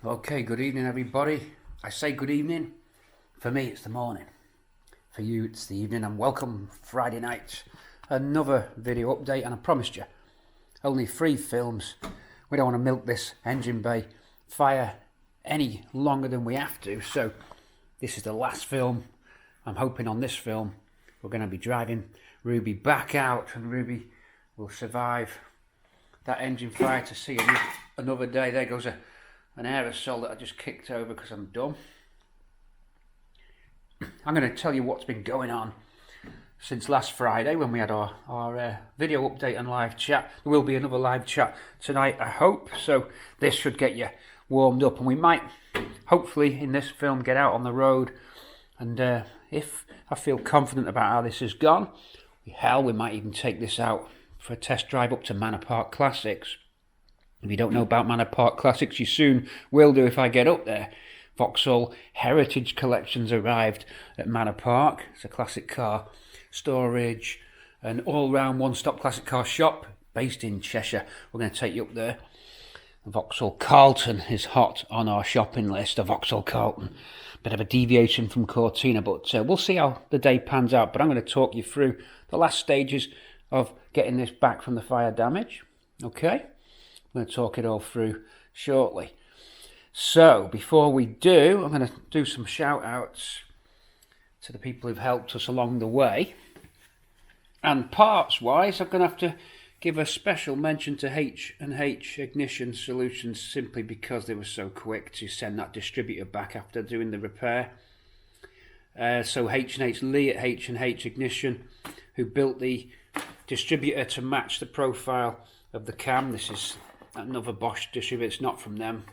Okay, good evening everybody. I say good evening. For me it's the morning. For you it's the evening, and welcome Friday night. Another video update, and I promised you, only 3 films. We don't want to milk this engine bay fire any longer than we have to, so this is the last film. I'm hoping on this film we're going to be driving Ruby back out, and Ruby will survive that engine fire to see another day. There goes an aerosol that I just kicked over because I'm dumb. I'm going to tell you what's been going on since last Friday when we had our video update and live chat. There will be another live chat tonight, I hope, so this should get you warmed up, and we might hopefully in this film get out on the road, and if I feel confident about how this has gone, hell, we might even take this out for a test drive up to Manor Park Classics. If you don't know about Manor Park Classics, you soon will do if I get up there. Vauxhall Heritage Collections arrived at Manor Park. It's a classic car storage, an all-round one-stop classic car shop based in Cheshire. We're going to take you up there. Vauxhall Carlton is hot on our shopping list. A Vauxhall Carlton, bit of a deviation from Cortina, but we'll see how the day pans out. But I'm going to talk you through the last stages of getting this back from the fire damage. Okay? I'm going to talk it all through shortly. So, before we do, I'm going to do some shout outs to the people who've helped us along the way. And parts wise, I'm going to have to give a special mention to H&H Ignition Solutions, simply because they were so quick to send that distributor back after doing the repair. So H&H Lee at H&H Ignition, who built the distributor to match the profile of the cam. This is another Bosch distributor, it's not from them.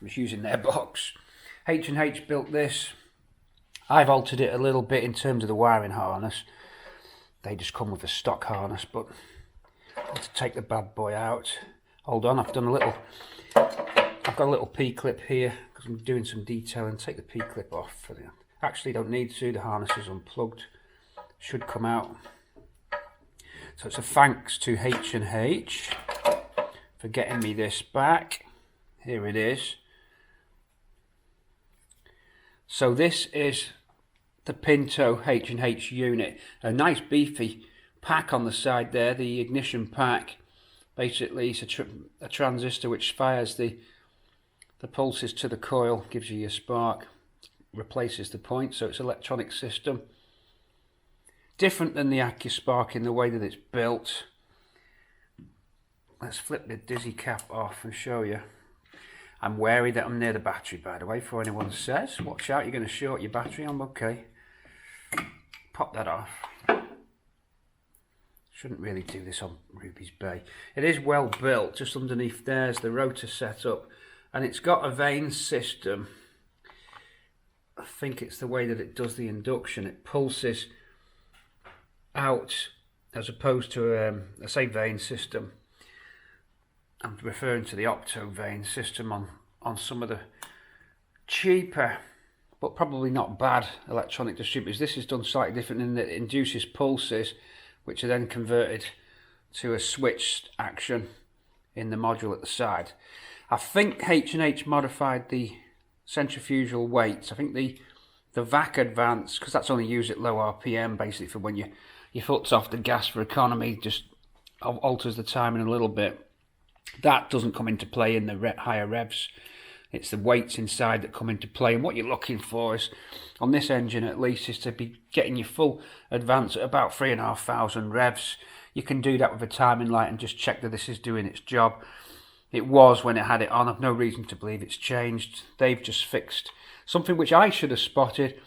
I'm just using their box. H&H built this. I've altered it a little bit in terms of the wiring harness. They just come with a stock harness, but let's take the bad boy out. Hold on, I've got a little P-clip here because I'm doing some detailing. Take the P-clip off. Actually don't need to, the harness is unplugged. Should come out. So it's a thanks to H&H for getting me this back. Here it is. So this is the Pinto H&H unit. A nice beefy pack on the side there, the ignition pack. Basically it's a transistor which fires the pulses to the coil, gives you your spark, replaces the point, so it's an electronic system. Different than the AccuSpark in the way that it's built. Let's flip the dizzy cap off and show you. I'm wary that I'm near the battery, by the way, before anyone says. Watch out, you're going to short your battery. I'm okay. Pop that off. Shouldn't really do this on Ruby's Bay. It is well built. Just underneath there's the rotor setup, and it's got a vane system. I think it's the way that it does the induction. It pulses out as opposed to I say vane system. I'm referring to the octo vane system on some of the cheaper but probably not bad electronic distributors. This is done slightly different in that it induces pulses which are then converted to a switched action in the module at the side. I think H&H modified the centrifugal weights. I think the VAC Advance, because that's only used at low RPM basically for when your foot's off the gas for economy, just alters the timing a little bit. That doesn't come into play in the higher revs. It's the weights inside that come into play, and what you're looking for is, on this engine at least, is to be getting your full advance at about 3,500 revs. You can do that with a timing light and just check that this is doing its job. It was when it had it on. I've no reason to believe it's changed. They've just fixed something which I should have spotted.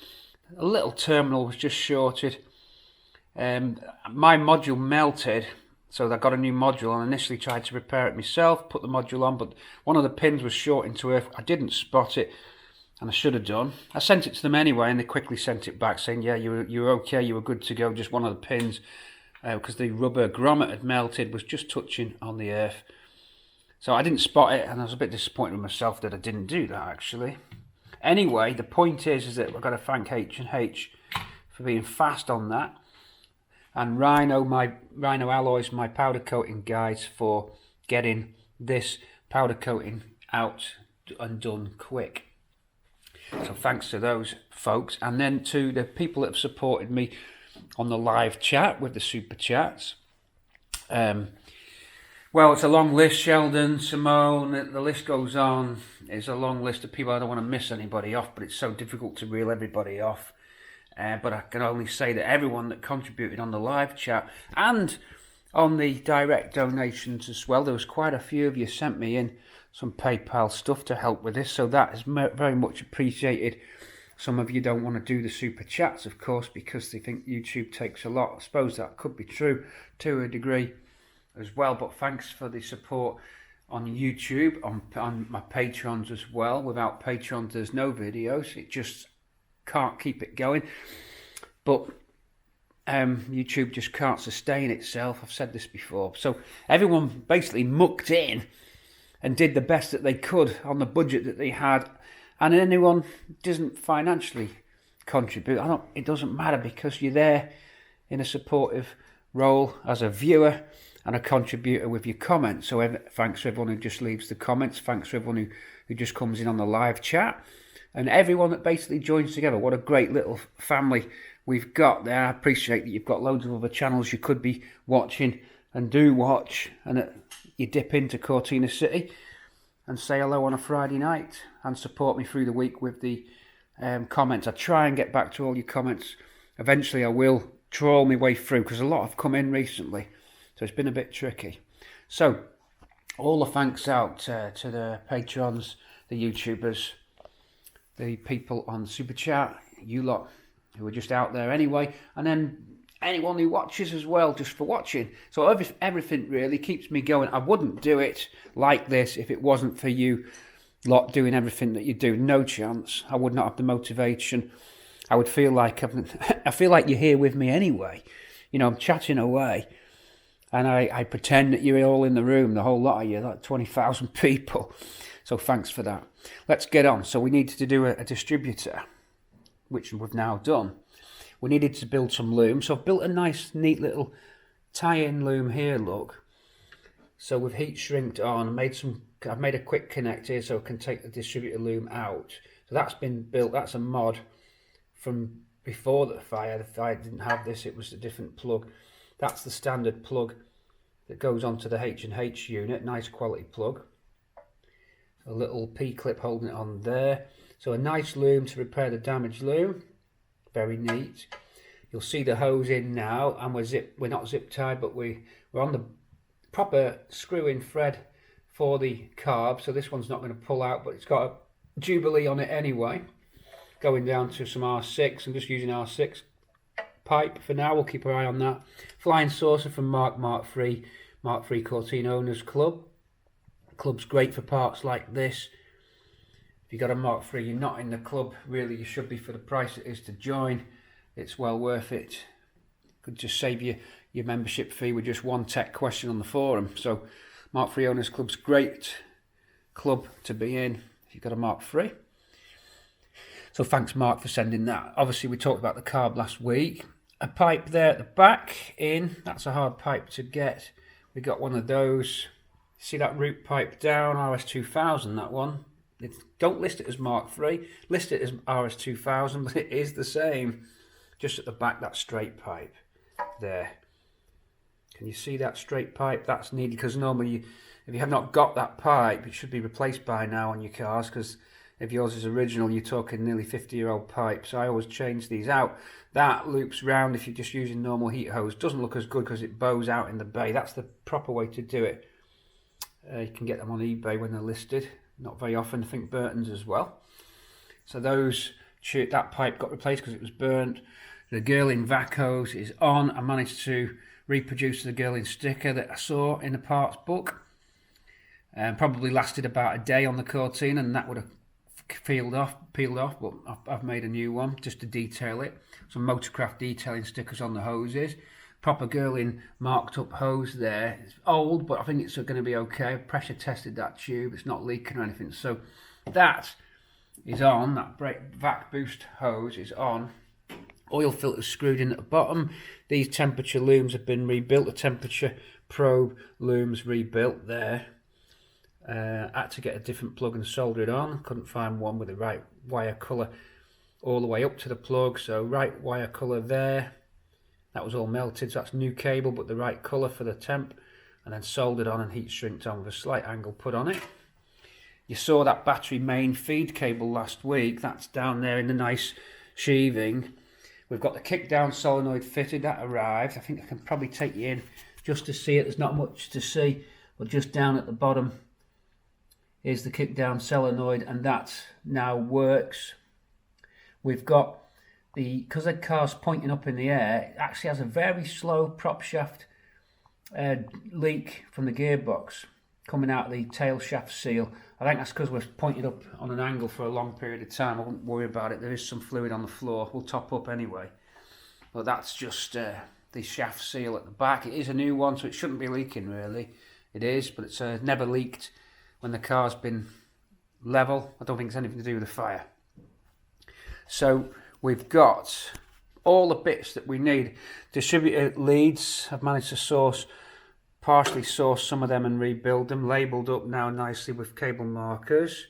A little terminal was just shorted. My module melted, so I got a new module and initially tried to repair it myself, put the module on, but one of the pins was short into earth. I didn't spot it, and I should have done. I sent it to them anyway, and they quickly sent it back saying, yeah, you were okay, you were good to go, just one of the pins, because the rubber grommet had melted, was just touching on the earth. So I didn't spot it, and I was a bit disappointed with myself that I didn't do that, actually. Anyway, the point is that we've got to thank H&H for being fast on that. And Rhino Alloys, my powder coating guys, for getting this powder coating out and done quick. So thanks to those folks, and then to the people that have supported me on the live chat with the super chats. Well, it's a long list. Sheldon, Simone, the list goes on. It's a long list of people. I don't want to miss anybody off, but it's so difficult to reel everybody off. But I can only say that everyone that contributed on the live chat and on the direct donations as well, there was quite a few of you sent me in some PayPal stuff to help with this, so that is very much appreciated. Some of you don't want to do the super chats, of course, because they think YouTube takes a lot. I suppose that could be true to a degree as well, but thanks for the support on YouTube, on my Patrons as well. Without Patrons, there's no videos. It just can't keep it going. But YouTube just can't sustain itself. I've said this before. So everyone basically mucked in and did the best that they could on the budget that they had. And anyone doesn't financially contribute, it doesn't matter, because you're there in a supportive role as a viewer and a contributor with your comments. So thanks to everyone who just leaves the comments. Thanks to everyone who just comes in on the live chat. And everyone that basically joins together. What a great little family we've got there. I appreciate that you've got loads of other channels you could be watching and do watch. And you dip into Cortina City and say hello on a Friday night and support me through the week with the comments. I try and get back to all your comments. Eventually I will trawl my way through, because a lot have come in recently. So it's been a bit tricky. So all the thanks out to the patrons, the YouTubers, the people on Super Chat, you lot who are just out there anyway, and then anyone who watches as well, just for watching. So everything really keeps me going. I wouldn't do it like this if it wasn't for you lot doing everything that you do. No chance. I would not have the motivation. I would feel like I feel like you're here with me anyway. You know, I'm chatting away, and I pretend that you're all in the room, the whole lot of you, like 20,000 people. So thanks for that. Let's get on. So we needed to do a distributor, which we've now done. We needed to build some loom. So I've built a nice, neat little tie-in loom here, look. So we've heat shrinked on, I've made a quick connect here so I can take the distributor loom out. So that's been built, that's a mod from before the fire. The fire didn't have this, it was a different plug. That's the standard plug that goes onto the H&H unit, nice quality plug. A little P-clip holding it on there. So a nice loom to repair the damaged loom. Very neat. You'll see the hose in now, and we're not zip tied, but we're on the proper screw-in thread for the carb. So this one's not going to pull out, but it's got a Jubilee on it anyway. Going down to some R6. I'm just using R6 pipe for now. We'll keep our eye on that. Flying saucer from Mk3 Cortina Owners Club. Club's great for parts like this. If you got a Mk3, you're not in the club. Really, you should be for the price it is to join. It's well worth it. Could just save you your membership fee with just one tech question on the forum. So Mk3 Owners Club's great club to be in if you've got a Mk3. So thanks, Mark, for sending that. Obviously, we talked about the carb last week. A pipe there at the back in. That's a hard pipe to get. We got one of those. See that root pipe down, RS2000, that one. Don't list it as Mk3, list it as RS2000, but it is the same. Just at the back, that straight pipe there. Can you see that straight pipe? That's needed, because normally if you have not got that pipe, it should be replaced by now on your cars, because if yours is original, you're talking nearly 50-year-old pipe. So I always change these out. That loops round if you're just using normal heat hose. Doesn't look as good because it bows out in the bay. That's the proper way to do it. You can get them on eBay when they're listed. Not very often. I think Burton's as well. So that pipe got replaced because it was burnt. The Girling vac hose is on. I managed to reproduce the Girling sticker that I saw in the parts book. Probably lasted about a day on the Cortina, and that would have peeled off, but I've made a new one just to detail it. Some Motorcraft detailing stickers on the hoses. Proper Girling marked up hose there. It's old, but I think it's going to be okay. I've pressure tested that tube. It's not leaking or anything. So that is on. That vac boost hose is on. Oil filter screwed in at the bottom. These temperature looms have been rebuilt. The temperature probe looms rebuilt there. Had to get a different plug and solder it on. Couldn't find one with the right wire colour all the way up to the plug, so right wire colour there. That was all melted, so that's new cable but the right colour for the temp, and then soldered on and heat shrinked on with a slight angle put on it. You saw that battery main feed cable last week. That's down there in the nice sheathing. We've got the kick down solenoid fitted. That arrived. I think I can probably take you in just to see it. There's not much to see, but just down at the bottom is the kick down solenoid, and that now works. We've got because the car's pointing up in the air, it actually has a very slow prop shaft leak from the gearbox coming out of the tail shaft seal. I think that's because we're pointed up on an angle for a long period of time. I wouldn't worry about it. There is some fluid on the floor. We'll top up anyway. But that's just the shaft seal at the back. It is a new one, so it shouldn't be leaking really. It is, but it's never leaked when the car's been level. I don't think it's anything to do with the fire. So we've got all the bits that we need. Distributor leads, I've managed to partially source some of them and rebuild them, labelled up now nicely with cable markers.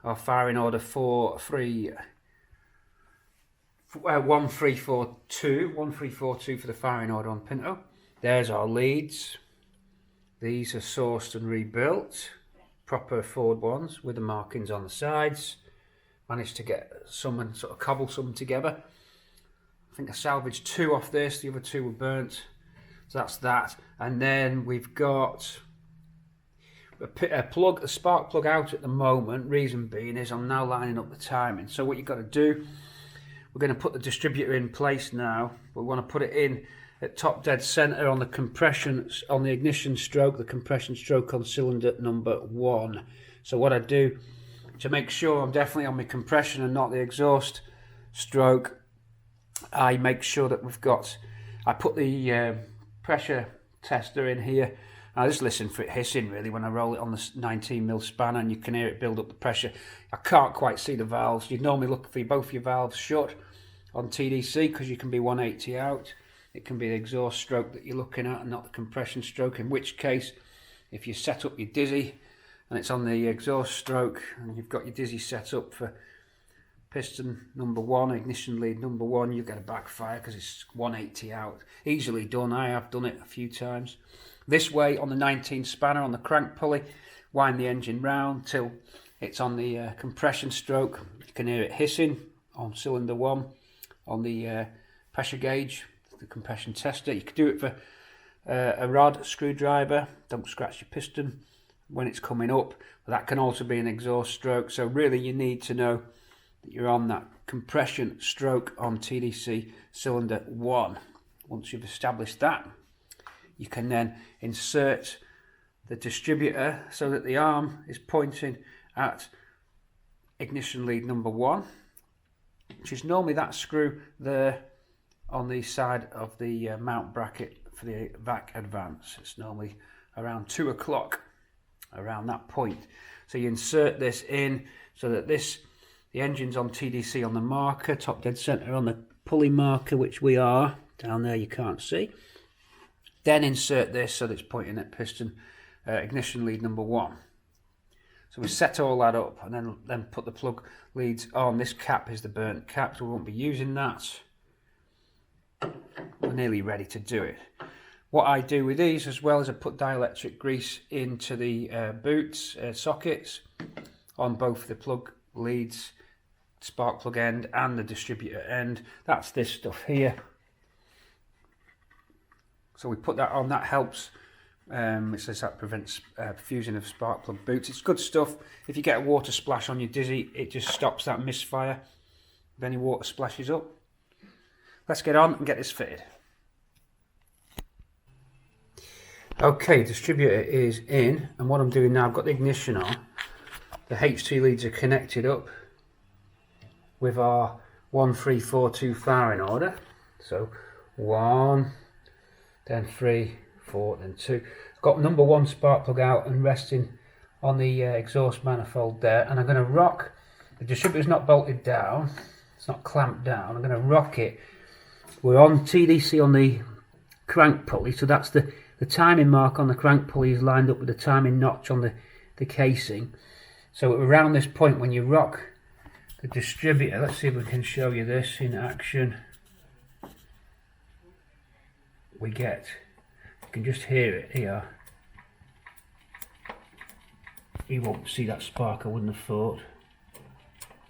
Our firing order 1342 for the firing order on Pinto. There's our leads. These are sourced and rebuilt, proper Ford ones with the markings on the sides. Managed to get some and sort of cobble some together. I think I salvaged 2 off this, the other 2 were burnt. So that's that. And then we've got a spark plug out at the moment. Reason being is I'm now lining up the timing. So what you've got to do, we're going to put the distributor in place now. We want to put it in at top dead center on the compression, on the ignition stroke, the compression stroke on cylinder number 1. So what I do to make sure I'm definitely on my compression and not the exhaust stroke, I make sure that I put the pressure tester in here. I just listen for it hissing really when I roll it on the 19mm spanner, and you can hear it build up the pressure. I can't quite see the valves. You'd normally look for both your valves shut on TDC because you can be 180 out. It can be the exhaust stroke that you're looking at and not the compression stroke, in which case if you set up your dizzy and it's on the exhaust stroke and you've got your dizzy set up for piston number 1, ignition lead number 1, you get a backfire because it's 180 out. Easily done. I have done it a few times. This way on the 19 spanner on the crank pulley, wind the engine round till it's on the compression stroke. You can hear it hissing on cylinder 1 on the pressure gauge, the compression tester. You could do it for a rod, screwdriver. Don't scratch your piston when it's coming up. But that can also be an exhaust stroke. So really you need to know that you're on that compression stroke on TDC cylinder 1. Once you've established that, you can then insert the distributor so that the arm is pointing at ignition lead number 1, which is normally that screw there on the side of the mount bracket for the vac advance. It's normally around 2 o'clock, around that point. So you insert this in so that the engine's on TDC on the marker, top dead center on the pulley marker, which we are. Down there you can't see. Then insert this so that it's pointing at piston ignition lead number 1. So we set all that up and then put the plug leads on. This cap is the burnt cap, so we won't be using that. We're nearly ready to do it. What I do with these as well is I put dielectric grease into the boots sockets on both the plug leads, spark plug end and the distributor end. That's this stuff here. So we put that on. That helps. It says that prevents fusion of spark plug boots. It's good stuff. If you get a water splash on your dizzy, it just stops that misfire if any water splashes up. Let's get on and get this fitted. Okay, distributor is in, and what I'm doing now, I've got the ignition on. The H2 leads are connected up with our 1342 firing order. So 1, then 3, 4, then 2. I've got number 1 spark plug out and resting on the exhaust manifold there, and I'm going to rock. The distributor's not bolted down, it's not clamped down. I'm going to rock it. We're on TDC on the crank pulley, so that's the timing mark on the crank pulley is lined up with the timing notch on the the casing. So around this point when you rock the distributor, let's see if we can show you this in action. We get, you can just hear it here. You won't see that spark, I wouldn't have thought.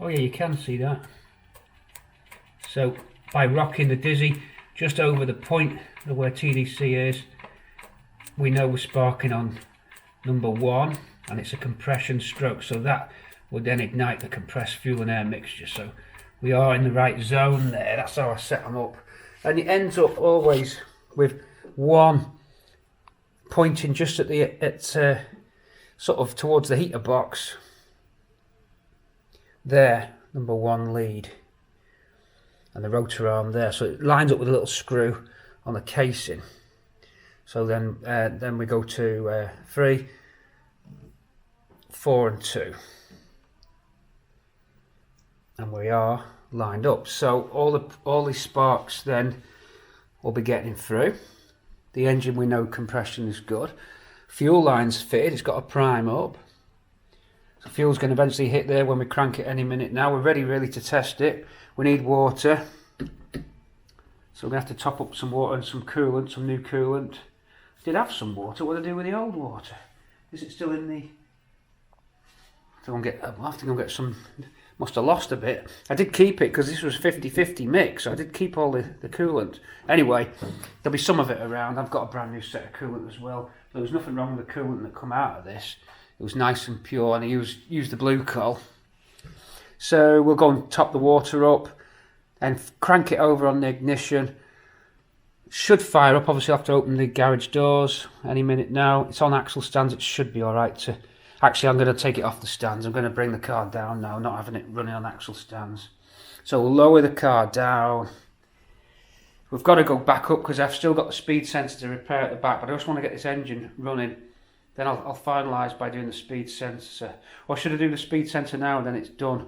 Oh yeah, you can see that. So by rocking the dizzy just over the point of where TDC is, we know we're sparking on number 1, and it's a compression stroke, so that would then ignite the compressed fuel and air mixture. So we are in the right zone there. That's how I set them up, and it ends up always with one pointing just at the sort of towards the heater box there, number 1 lead, and the rotor arm there, so it lines up with a little screw on the casing. So then we go to 3, 4 and 2, and we are lined up. So all these sparks then will be getting through. The engine, we know compression is good. Fuel line's fitted, it's got a prime up. So fuel's going to eventually hit there when we crank it any minute now. We're ready really to test it. We need water. So we're going to have to top up some water and some coolant, some new coolant. I did have some water. What do I do with the old water? Is it still in the... I'll have to go and get some... Must have lost a bit. I did keep it because this was 50-50 mix. So I did keep all the coolant. Anyway, there'll be some of it around. I've got a brand new set of coolant as well. There was nothing wrong with the coolant that come out of this. It was nice and pure, and I used the blue coal. So we'll go and top the water up and crank it over on the ignition. Should fire up. Obviously I'll have to open the garage doors any minute now. It's on axle stands. It should be alright to... Actually, I'm going to take it off the stands. I'm going to bring the car down now, not having it running on axle stands. So we'll lower the car down. We've got to go back up because I've still got the speed sensor to repair at the back, but I just want to get this engine running. Then I'll finalise by doing the speed sensor. Or should I do the speed sensor now and then it's done?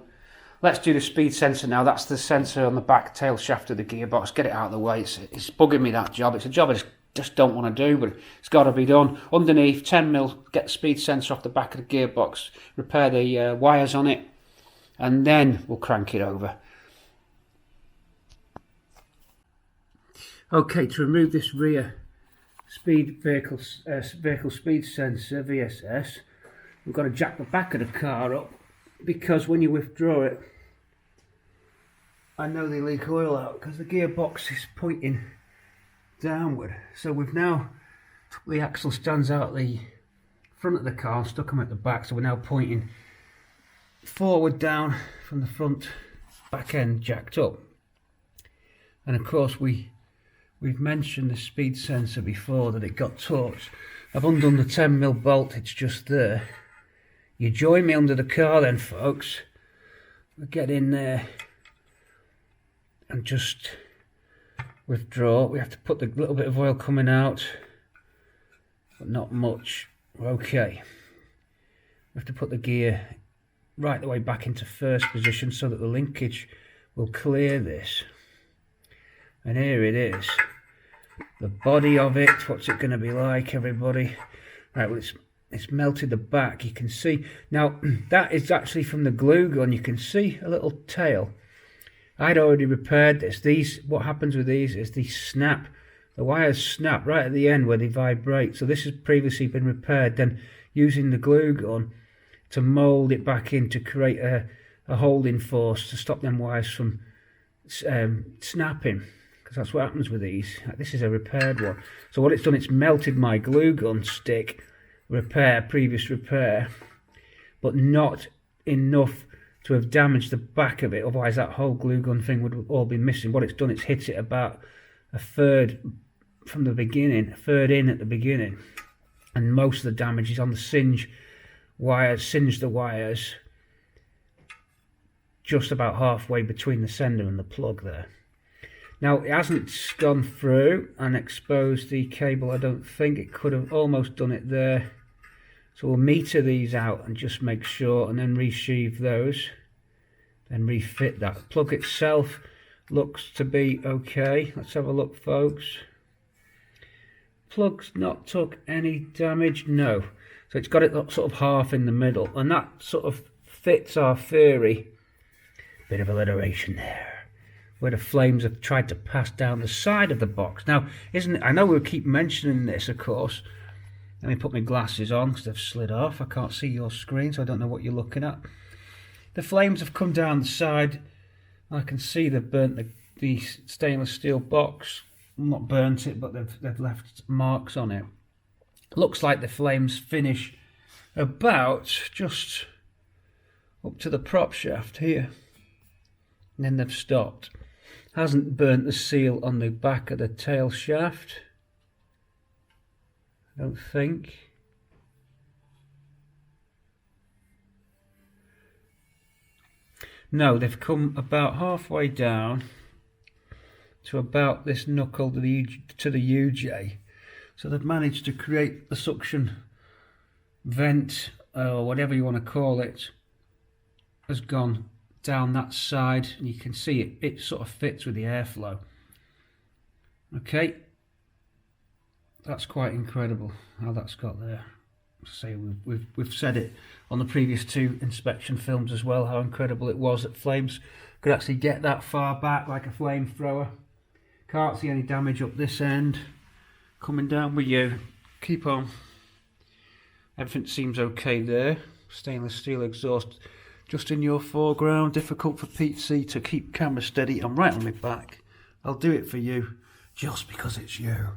Let's do the speed sensor now. That's the sensor on the back tail shaft of the gearbox. Get it out of the way. It's bugging me, that job. It's a job I just don't want to do, but it's got to be done. Underneath, 10mm, get the speed sensor off the back of the gearbox, repair the wires on it, and then we'll crank it over. Okay, to remove this rear vehicle speed sensor, VSS, we've got to jack the back of the car up, because when you withdraw it, I know they leak oil out because the gearbox is pointing downward. So we've now took the axle stands out the front of the car and stuck them at the back, so we're now pointing forward down from the front back end jacked up. And of course we've mentioned the speed sensor before, that it got torqued. I've undone the 10mm bolt, it's just there. You join me under the car then, folks. We'll get in there and just withdraw. We have to put the little bit of oil coming out, but not much. Okay. We have to put the gear right the way back into first position so that the linkage will clear this. And here it is. The body of it, what's it going to be like, everybody? Right, well it's melted the back, you can see. Now, that is actually from the glue gun. You can see a little tail. I'd already repaired this. What happens with these is these snap. The wires snap right at the end where they vibrate. So this has previously been repaired, then using the glue gun to mould it back in to create a holding force to stop them wires from snapping. Because that's what happens with these. This is a repaired one. So what it's done, it's melted my glue gun stick, previous repair, but not enough to have damaged the back of it. Otherwise that whole glue gun thing would all be missing. What it's done, it's hit it about a third from the beginning, a third in at the beginning, and most of the damage is on the singed the wires just about halfway between the sender and the plug there. Now, it hasn't gone through and exposed the cable. I don't think it could have. Almost done it there. So we'll meter these out and just make sure, and then resheave those, then refit that. The plug itself looks to be okay. Let's have a look, folks. Plug's not took any damage, no. So it's got it sort of half in the middle, and that sort of fits our theory. Bit of alliteration there, where the flames have tried to pass down the side of the box. Now, isn't it, I know we'll keep mentioning this, of course. Let me put my glasses on because they've slid off. I can't see your screen, so I don't know what you're looking at. The flames have come down the side. I can see they've burnt the stainless steel box. Not burnt it, but they've left marks on it. Looks like the flames finish about just up to the prop shaft here. And then they've stopped. Hasn't burnt the seal on the back of the tail shaft, I don't think. No, they've come about halfway down to about this knuckle to the UJ. So they've managed to create the suction vent, or whatever you want to call it, has gone down that side, and you can see it sort of fits with the airflow. Okay, that's quite incredible how that's got there. Say we've said it on the previous two inspection films as well, how incredible it was that flames could actually get that far back like a flamethrower. Can't see any damage up this end. Coming down with you, keep on. Everything seems okay there. Stainless steel exhaust just in your foreground. Difficult for pt3 to keep camera steady. I'm right on my back. I'll do it for you just because it's you.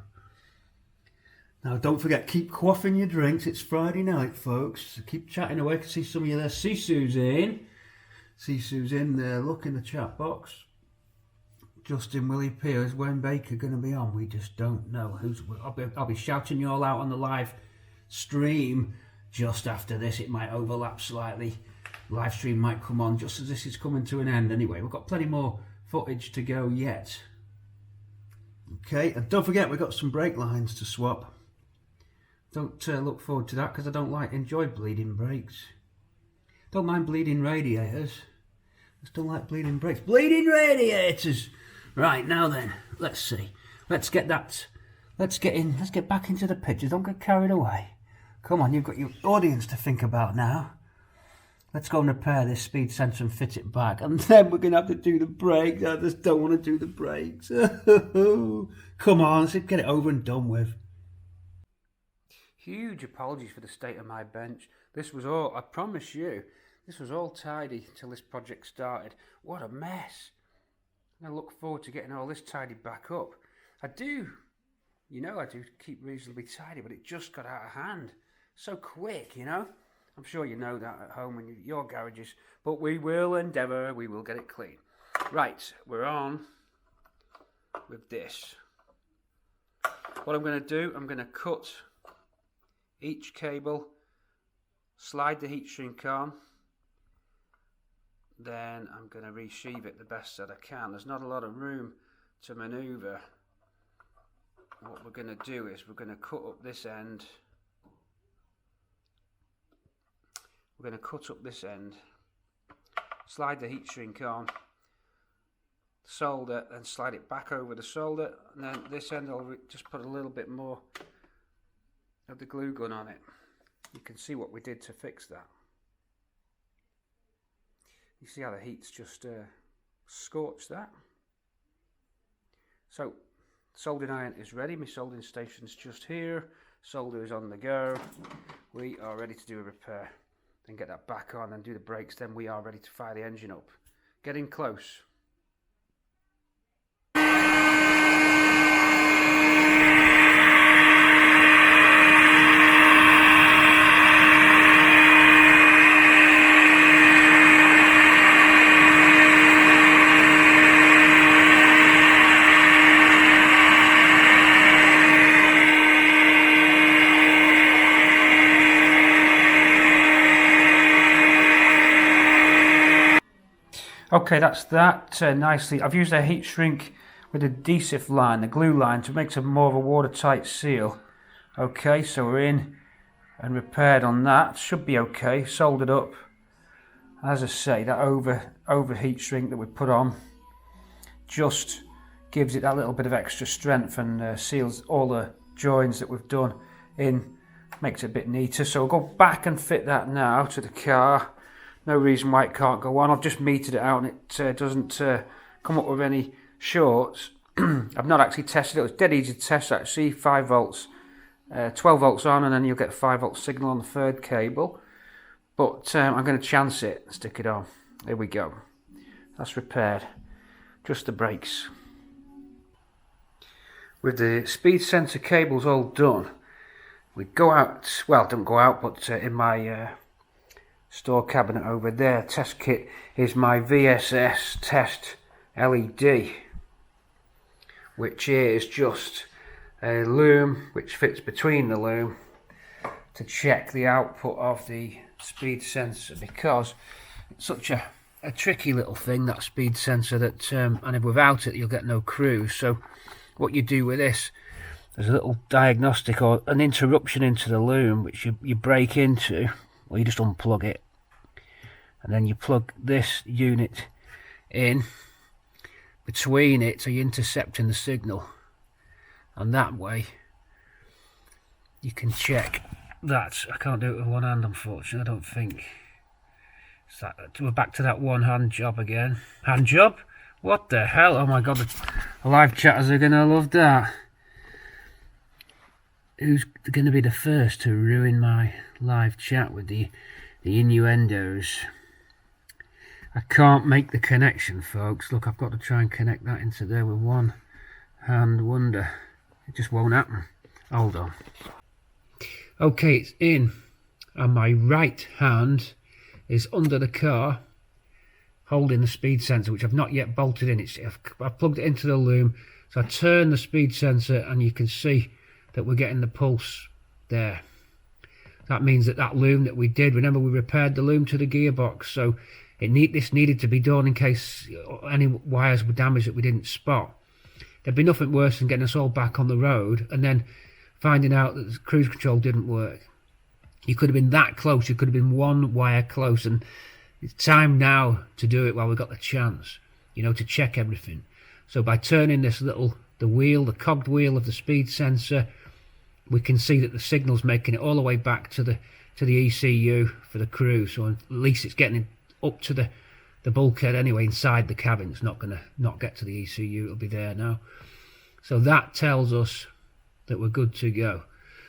Now don't forget, keep quaffing your drinks. It's Friday night, folks. So keep chatting away. I can see some of you there. Sisu's in. Sisu's in there. Look in the chat box. Justin, Willie P, is Wayne Baker going to be on? We just don't know. I'll be shouting you all out on the live stream just after this. It might overlap slightly. Live stream might come on just as this is coming to an end. Anyway, we've got plenty more footage to go yet. Okay, and don't forget we've got some brake lines to swap. Don't look forward to that because I enjoy bleeding brakes. Don't mind bleeding radiators. Just don't like bleeding brakes. Bleeding radiators! Right, now then, let's see. Let's get back into the pictures. Don't get carried away. Come on, you've got your audience to think about now. Let's go and repair this speed sensor and fit it back. And then we're going to have to do the brakes. I just don't want to do the brakes. Come on, let's get it over and done with. Huge apologies for the state of my bench. This was all, I promise you, this was all tidy till this project started. What a mess. I look forward to getting all this tidied back up. I do keep reasonably tidy, but it just got out of hand. So quick, you know. I'm sure you know that at home in your garages, but we will endeavour, we will get it clean. Right, we're on with this. What I'm going to do, I'm going to cut each cable, slide the heat shrink on, then I'm going to resheave it the best that I can. There's not a lot of room to manoeuvre. What we're going to do is we're going to cut up this end. We're going to cut up this end, slide the heat shrink on, solder, and slide it back over the solder, and then this end I'll just put a little bit more of the glue gun on it. You can see what we did to fix that. You see how the heat's just scorched that. So soldering iron is ready. My soldering station's just here. Solder is on the go. We are ready to do a repair. Then get that back on and do the brakes. Then we are ready to fire the engine up. Getting close. Okay, that's that nicely. I've used a heat shrink with a adhesive line, the glue line, to make some more of a watertight seal. Okay, so we're in and repaired on that. Should be okay, soldered up. As I say, that over heat shrink that we put on just gives it that little bit of extra strength and seals all the joins that we've done in Makes it a bit neater. So we'll go back and fit that now to the car. No reason why it can't go on. I've just metered it out and it doesn't come up with any shorts. I've not actually tested it. It's dead easy to test actually. 5 volts, 12 volts on, and then you'll get a 5 volt signal on the third cable. But I'm going to chance it, stick it on. There we go. That's repaired. Just the brakes. With the speed sensor cables all done, we go out, well, don't go out, but in my store cabinet over there, test kit is my VSS test LED, which is just a loom which fits between the loom to check the output of the speed sensor, because it's such a tricky little thing, that speed sensor, that and without it you'll get no cruise. So what you do with this, there's a little diagnostic or an interruption into the loom which you break into, or you just unplug it, and then you plug this unit in between it, so you're intercepting the signal, and that way you can check that. I can't do it with one hand, unfortunately, I don't think. So we're back to that one hand job again. Hand job? What the hell? Oh my god, the live chatters are gonna love that. Who's gonna be the first to ruin my live chat with the innuendos? I can't make the connection, folks. Look, I've got to try and connect that into there with one hand wonder. It just won't happen. Hold on. Okay, it's in, and my right hand is under the car holding the speed sensor, which I've not yet bolted in. I've plugged it into the loom, so I turn the speed sensor and you can see that we're getting the pulse there. That means that loom that we did, remember we repaired the loom to the gearbox, so this needed to be done in case any wires were damaged that we didn't spot. There'd be nothing worse than getting us all back on the road and then finding out that the cruise control didn't work. You could have been that close, you could have been one wire close, and it's time now to do it while we've got the chance, you know, to check everything. So by turning this the cogged wheel of the speed sensor, we can see that the signal's making it all the way back to the ECU for the cruise. So at least it's getting up to the bulkhead anyway, inside the cabin. It's not going to not get to the ECU, it'll be there now. So that tells us that we're good to go.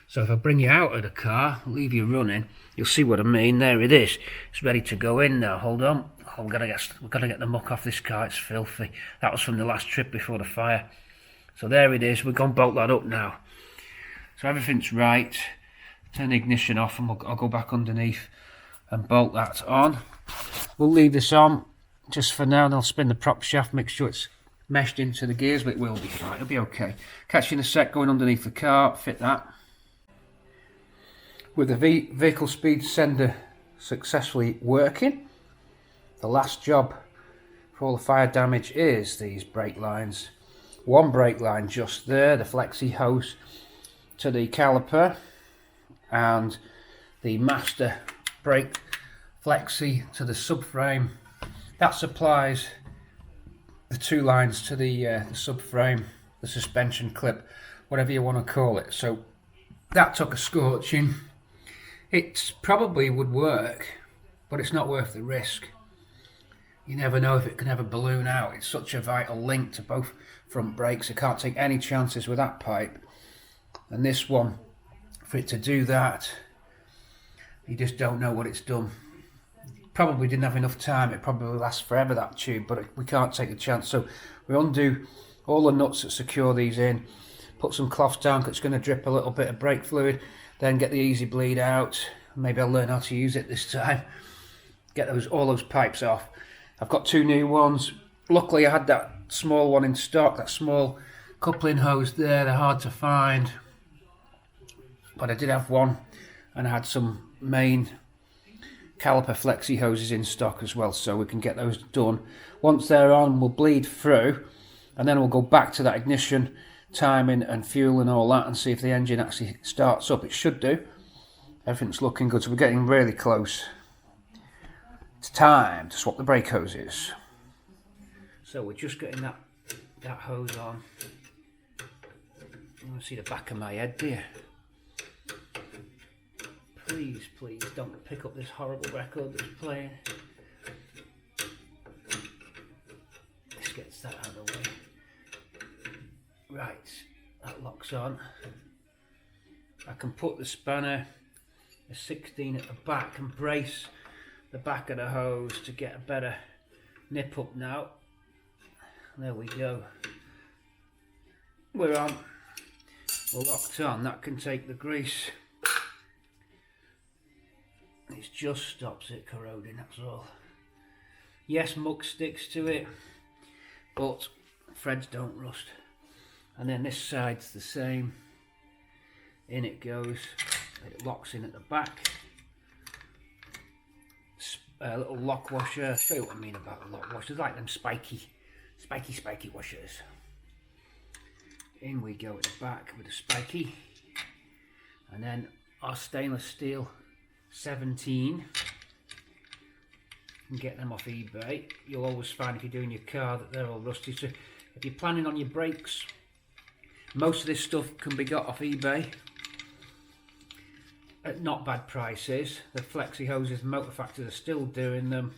So if I bring you out of the car, leave you running, you'll see what I mean. There it is. It's ready to go in now. Hold on. We've got to get the muck off this car. It's filthy. That was from the last trip before the fire. So there it is. We're going to bolt that up now. So everything's right. Turn the ignition off, and I'll go back underneath and bolt that on. We'll leave this on just for now, and I'll spin the prop shaft, make sure it's meshed into the gears, but it will be fine. It'll be okay. Catch you in a sec, going underneath the car, fit that. With the vehicle speed sender successfully working, the last job for all the fire damage is these brake lines. One brake line just there, the flexi hose to the caliper, and the master brake flexi to the subframe. That supplies the 2 lines to the subframe, the suspension clip, whatever you want to call it. So that took a scorching. It probably would work, but it's not worth the risk. You never know if it can ever balloon out. It's such a vital link to both front brakes. I can't take any chances with that pipe. And this one, for it to do that, you just don't know what it's done. Probably didn't have enough time. It probably lasts forever, that tube, but we can't take a chance. So we undo all the nuts that secure these in, put some cloth down because it's going to drip a little bit of brake fluid, then get the ezbleed out. Maybe I'll learn how to use it this time. Get all those pipes off. I've got 2 new ones. Luckily I had that small one in stock, that small coupling hose there. They're hard to find, but I did have one, and I had some main caliper flexi hoses in stock as well, so we can get those done. Once they're on, we'll bleed through, and then we'll go back to that ignition timing and fuel and all that, and see if the engine actually starts up. It should do. Everything's looking good, so we're getting really close. It's time to swap the brake hoses. So we're just getting that hose on. You want to see the back of my head, do you? Please, please don't pick up this horrible record that's playing. This gets that out of the way. Right, that locks on. I can put the spanner, a 16 at the back, and brace the back of the hose to get a better nip up now. There we go. We're on. We're locked on. That can take the grease. It just stops it corroding, that's all. Yes, muck sticks to it, but threads don't rust. And then this side's the same. In it goes. It locks in at the back. A little lock washer. I'll show you what I mean about the lock washers. Like them spiky washers. In we go at the back with a spiky. And then our stainless steel 17. You can get them off eBay. You'll always find if you're doing your car that they're all rusty. So if you're planning on your brakes, most of this stuff can be got off eBay at not bad prices. The flexi hoses, motor factors are still doing them.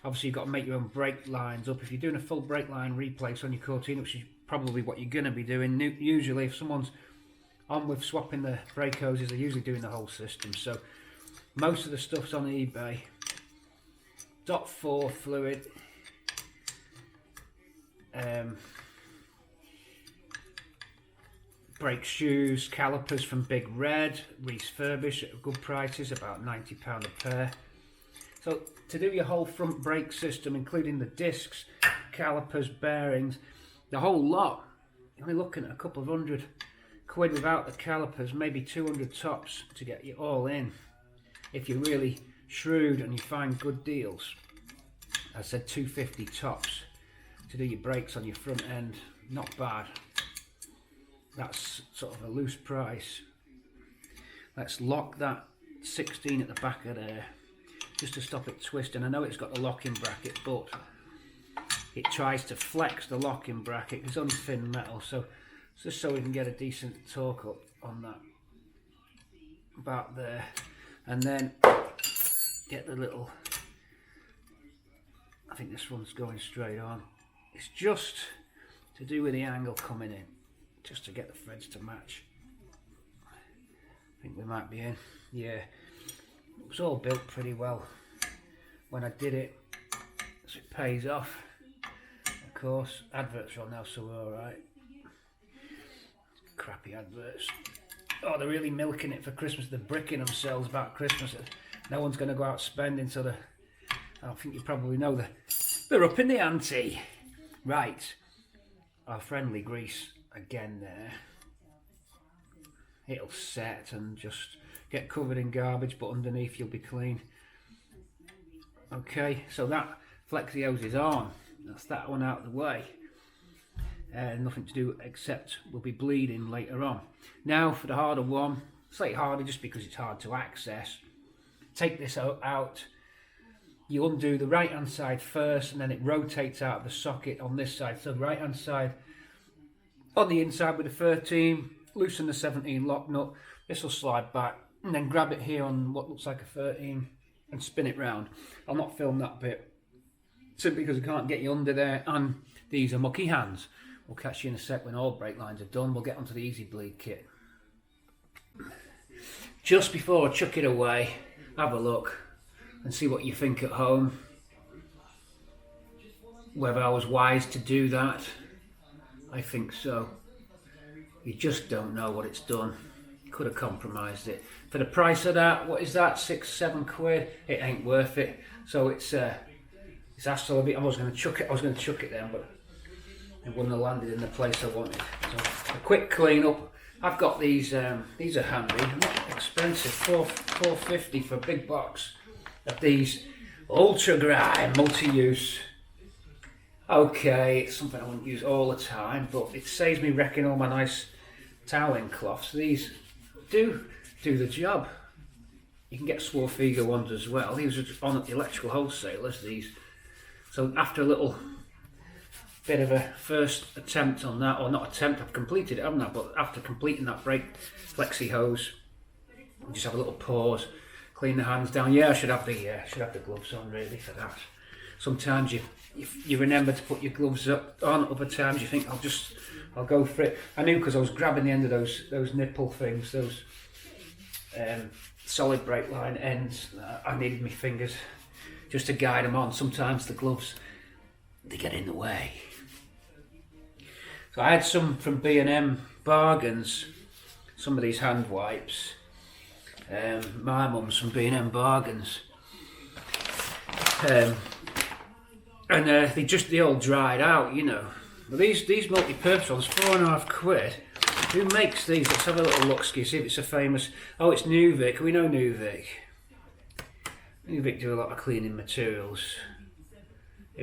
Obviously you've got to make your own brake lines up. If you're doing a full brake line replace on your Cortina, which is probably what you're going to be doing, usually if someone's on with swapping the brake hoses, they're usually doing the whole system. So most of the stuff's on eBay. .4 fluid, brake shoes, calipers from Big Red, refurbished at good prices, about £90 a pair. So to do your whole front brake system, including the discs, calipers, bearings, the whole lot, you're only looking at a couple of £100 without the calipers, maybe 200 tops to get you all in. If you're really shrewd and you find good deals. I said 250 tops to do your brakes on your front end, not bad. That's sort of a loose price. Let's lock that 16 at the back of there just to stop it twisting. I know it's got the locking bracket, but it tries to flex the locking bracket. It's only thin metal, so just so we can get a decent torque up on that, about there. And then get the little, I think this one's going straight on. It's just to do with the angle coming in, just to get the threads to match. I think we might be in. Yeah, it was all built pretty well when I did it, so it pays off. Of course, adverts are on now, so we're alright. Crappy adverts. Oh, they're really milking it for Christmas. They're bricking themselves about Christmas. No one's going to go out spending, so I think you probably know they're up in the ante. Right, our friendly grease again there. It'll set and just get covered in garbage, but underneath you'll be clean. Okay, so that flexi hose is on. That's that one out of the way. Nothing to do except we'll be bleeding later on. Now for the harder one, slightly harder just because it's hard to access. Take this out. You undo the right hand side first, and then it rotates out of the socket on this side. So the right hand side on the inside with the 13, loosen the 17 lock nut. This will slide back, and then grab it here on what looks like a 13 and spin it round. I'll not film that bit simply because I can't get you under there, and these are mucky hands. We'll catch you in a sec when all brake lines are done. We'll get onto the ezbleed kit. Just before I chuck it away, have a look and see what you think at home. Whether I was wise to do that, I think so. You just don't know what it's done. Could have compromised it. For the price of that, what is that, £6-7? It ain't worth it. So it's hassle a bit. I was going to chuck it then, but it wouldn't have landed in the place I wanted. So a quick clean up. I've got these are handy, not expensive, $4.50 for a big box of these ultra grind multi-use. Okay, it's something I wouldn't use all the time, but it saves me wrecking all my nice toweling cloths. These do the job. You can get Swarfiga ones as well. These are on at the electrical wholesalers, these. So after a little bit of a first attempt on that, or not attempt, I've completed it, haven't I? But after completing that brake flexi hose, Just have a little pause, clean the hands down. Yeah, I should have the gloves on really for that. Sometimes you remember to put your gloves on. Other times you think I'll go for it. I knew because I was grabbing the end of those nipple things, those solid brake line ends. I needed my fingers just to guide them on. Sometimes the gloves, they get in the way. So I had some from B&M Bargains, some of these hand wipes. My mum's from B&M Bargains. And they all dried out, you know. But these multi-purpose ones, £4.50. Who makes these? Let's have a little look, see if it's a famous... Oh, it's New Vic. We know New Vic. New Vic do a lot of cleaning materials.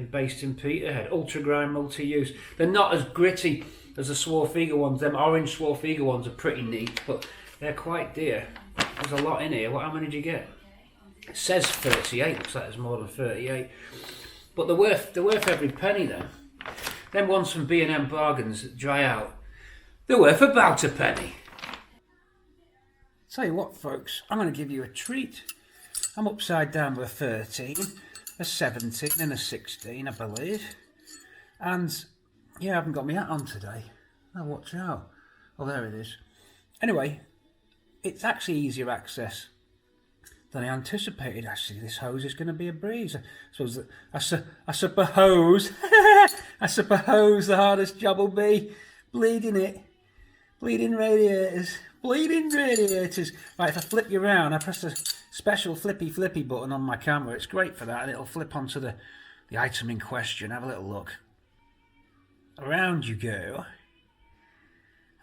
Based in Peterhead. Ultra Grind multi-use. They're not as gritty as the Swarthega ones. Them orange Swarthega ones are pretty neat, but they're quite dear. There's a lot in here. How many did you get? It says 38. Looks like there's more than 38. But they're worth every penny then. Them ones from B&M Bargains that dry out, they're worth about a penny. Tell you what, folks, I'm going to give you a treat. I'm upside down with a 13, a 17 and a 16, I believe. And, yeah, I haven't got my hat on today. Oh, watch out. Oh, there it is. Anyway, it's actually easier access than I anticipated. Actually, this hose is going to be a breeze. I suppose the hardest job will be bleeding it. Bleeding radiators. Right, if I flip you around, I press the special flippy button on my camera. It's great for that, and it'll flip onto the item in question. Have a little look. Around you go.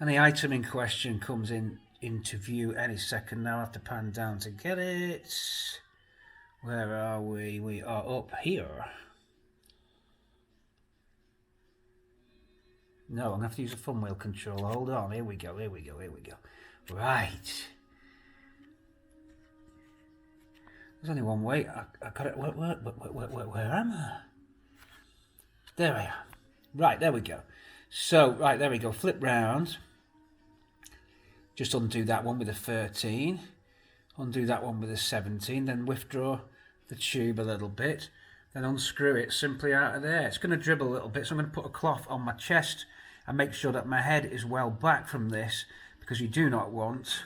And the item in question comes into view any second now. I have to pan down to get it. Where are we? We are up here. No, I'm going to have to use a thumb wheel controller. Hold on, here we go. Right. There's only one way. I got it. Where am I? There I am. Right, there we go. So, right, there we go. Flip round. Just undo that one with a 13. Undo that one with a 17. Then withdraw the tube a little bit. Then unscrew it simply out of there. It's going to dribble a little bit, so I'm going to put a cloth on my chest and make sure that my head is well back from this, because you do not want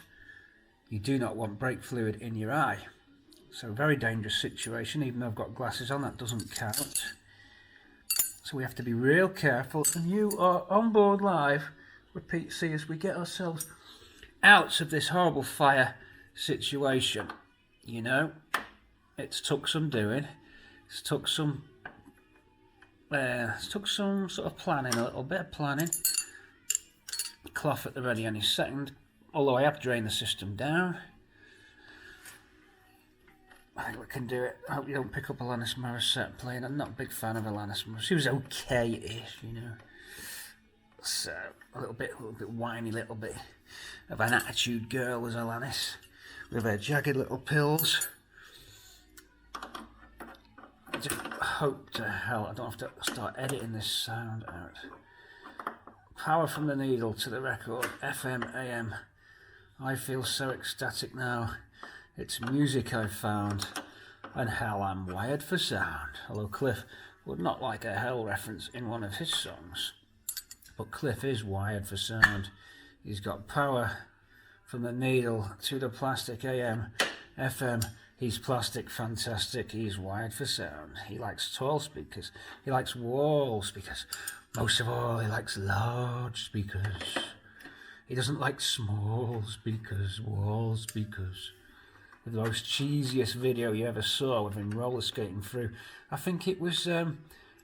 brake fluid in your eye. So very dangerous situation. Even though I've got glasses on, that doesn't count. So we have to be real careful. And you are on board live with pt3 as we get ourselves out of this horrible fire situation. You know, it's took some doing. It's took some sort of planning, a little bit of planning. Cloth at the ready any second, although I have drained the system down. I think we can do it. I hope you don't pick up Alanis Morissette playing. I'm not a big fan of Alanis Morissette. She was okay-ish, you know. So, a little bit whiny, little bit of an attitude girl was Alanis, with her jagged little pills. I just hope to hell I don't have to start editing this sound out. Power from the needle to the record, FM, AM. I feel so ecstatic now. It's music I've found, and hell, I'm wired for sound. Although Cliff would not like a hell reference in one of his songs. But Cliff is wired for sound. He's got power from the needle to the plastic, AM, FM. He's plastic fantastic. He's wired for sound. He likes tall speakers. He likes wall speakers. Most of all, he likes large speakers. He doesn't like small speakers, wall speakers. With the most cheesiest video you ever saw with him roller skating through. I think it was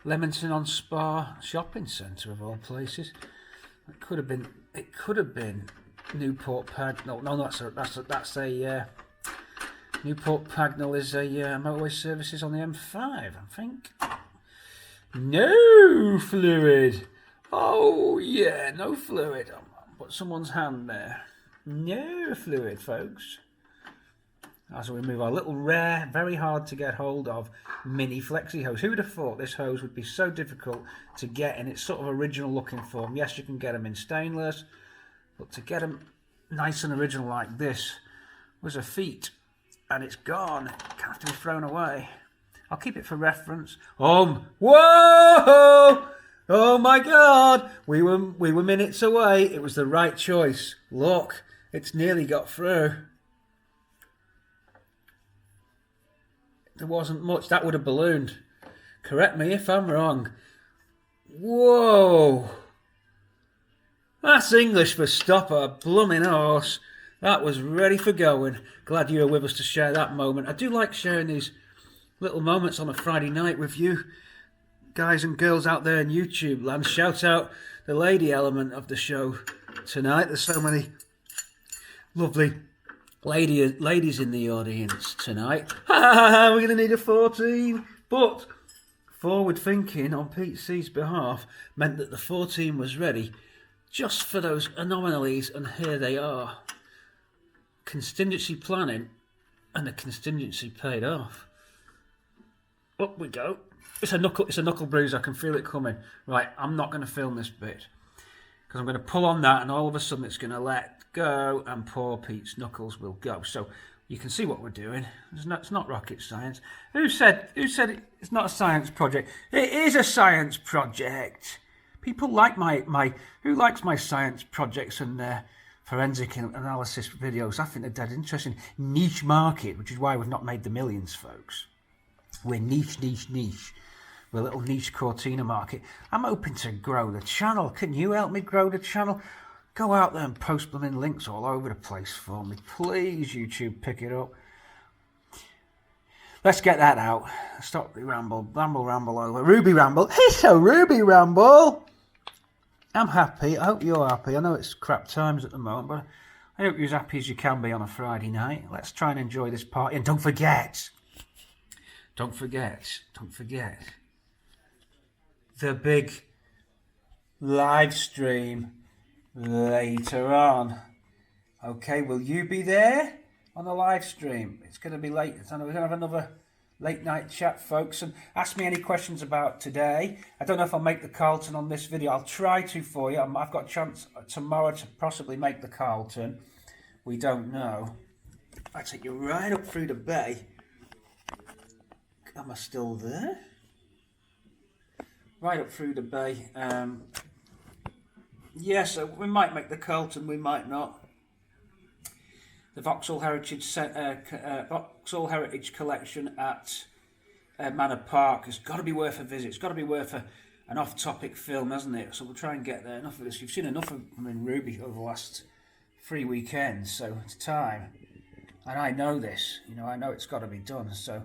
Leamington on Spa shopping centre of all places. It could have been Newport Pagnell. No, that's a Newport Pagnell is a motorway services on the M5, I think. No fluid. Oh yeah, no fluid. Put someone's hand there. No fluid, folks. As we remove our little rare, very hard to get hold of mini flexi hose. Who would have thought this hose would be so difficult to get in its sort of original looking form? Yes, you can get them in stainless, but to get them nice and original like this was a feat, and it's gone. It can't have to be thrown away. I'll keep it for reference. Whoa! Oh my God! We were minutes away. It was the right choice. Look, it's nearly got through. There wasn't much. That would have ballooned. Correct me if I'm wrong. Whoa! That's English for stop a blooming horse. That was ready for going. Glad you were with us to share that moment. I do like sharing these little moments on a Friday night with you guys and girls out there in YouTube land. Shout out the lady element of the show tonight. There's so many lovely ladies in the audience tonight. We're going to need a 14. But forward thinking on P3's behalf meant that the 14 was ready just for those anomalies, and here they are. Contingency planning, and the contingency paid off. Up we go. It's a knuckle bruise. I can feel it coming. Right, I'm not going to film this bit because I'm going to pull on that, and all of a sudden it's going to let go, and poor Pete's knuckles will go. So you can see what we're doing. It's not rocket science. Who said it's not a science project? It is a science project. People like who likes my science projects and forensic analysis videos. I think they're dead interesting. Niche market, which is why we've not made the millions, folks. We're niche. We're a little niche Cortina market. I'm hoping to grow the channel. Can you help me grow the channel? Go out there and post blooming links all over the place for me. Please, YouTube, pick it up. Let's get that out. Stop the ramble over. Ruby Ramble. Hey, so Ruby Ramble. I'm happy. I hope you're happy. I know it's crap times at the moment, but I hope you're as happy as you can be on a Friday night. Let's try and enjoy this party. And don't forget, the big live stream later on. Okay, will you be there on the live stream? It's going to be late. We're going to have another late night chat, folks, and ask me any questions about today. I don't know if I'll make the Carlton on this video. I'll try to for you. I've got a chance tomorrow to possibly make the Carlton. We don't know. I take you right up through the bay. Am I still there? Right up through the bay. Yes, we might make the Carlton, we might not. The Vauxhall Heritage Collection at Manor Park has got to be worth a visit. It's got to be worth an off-topic film, hasn't it? So we'll try and get there. Enough of this. You've seen enough of Ruby over the last 3 weekends, so it's time. And I know this. I know it's got to be done. So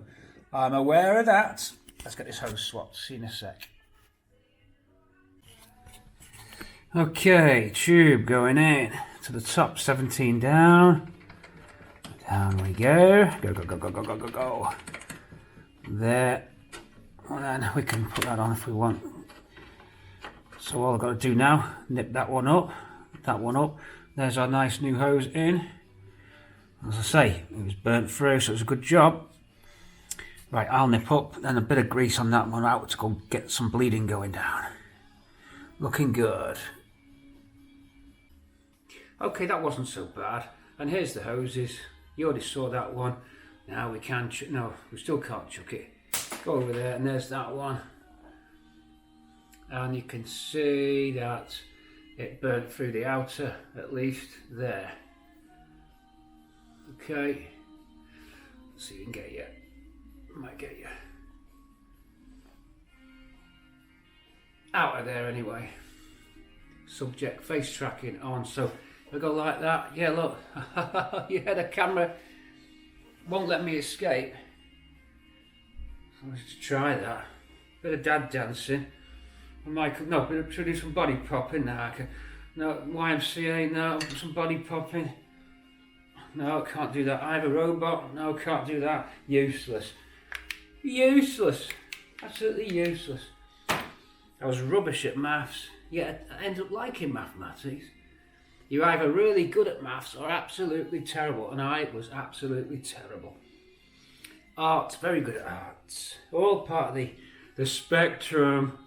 I'm aware of that. Let's get this hose swapped. See you in a sec. Okay, tube going in to the top, 17 down. Down we go. Go. There. And then we can put that on if we want. So all I've got to do now, nip that one up. There's our nice new hose in. As I say, it was burnt through, so it was a good job. Right, I'll nip up, then a bit of grease on that one out to go get some bleeding going down. Looking good. Okay, that wasn't so bad. And here's the hoses. You already saw that one. Now we can, we still can't chuck it. Go over there, and there's that one. And you can see that it burnt through the outer, at least there. Okay. Let's see if we can get you. Might get you out of there anyway. Subject face tracking on, so we go like that. Yeah, look. Yeah, the camera won't let me escape. So let's try that. Bit of dad dancing. Should do some body popping now. No, YMCA, no, some body popping. No, can't do that. I have a robot. No, can't do that. Useless. Absolutely useless. I was rubbish at maths, yet I ended up liking mathematics. You're either really good at maths or absolutely terrible, and I was absolutely terrible. Arts, very good at arts. All part of the spectrum.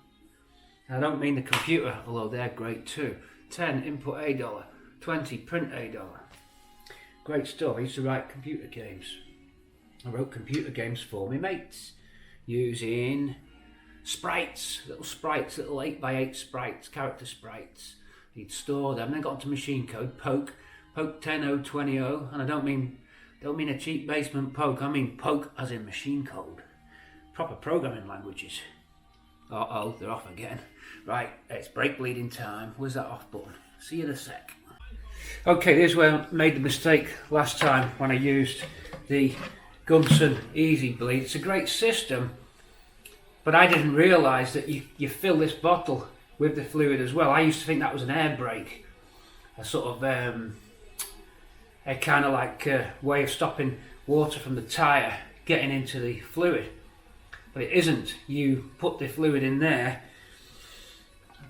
I don't mean the computer, although they're great too. 10, input $1. 20, print $1. Great stuff. I used to write computer games. I wrote computer games for my mates using sprites, little 8x8 sprites, character sprites. You'd store them, then got onto machine code, poke 10020, and I don't mean a cheap basement poke, I mean poke as in machine code. Proper programming languages. Uh-oh, they're off again. Right, it's brake bleeding time. Where's that off button? See you in a sec. Okay, here's where I made the mistake last time when I used the Gunsons ezbleed. It's a great system, but I didn't realise that you fill this bottle with the fluid as well. I used to think that was an air brake, a sort of a kind of like way of stopping water from the tyre getting into the fluid, but it isn't. You put the fluid in there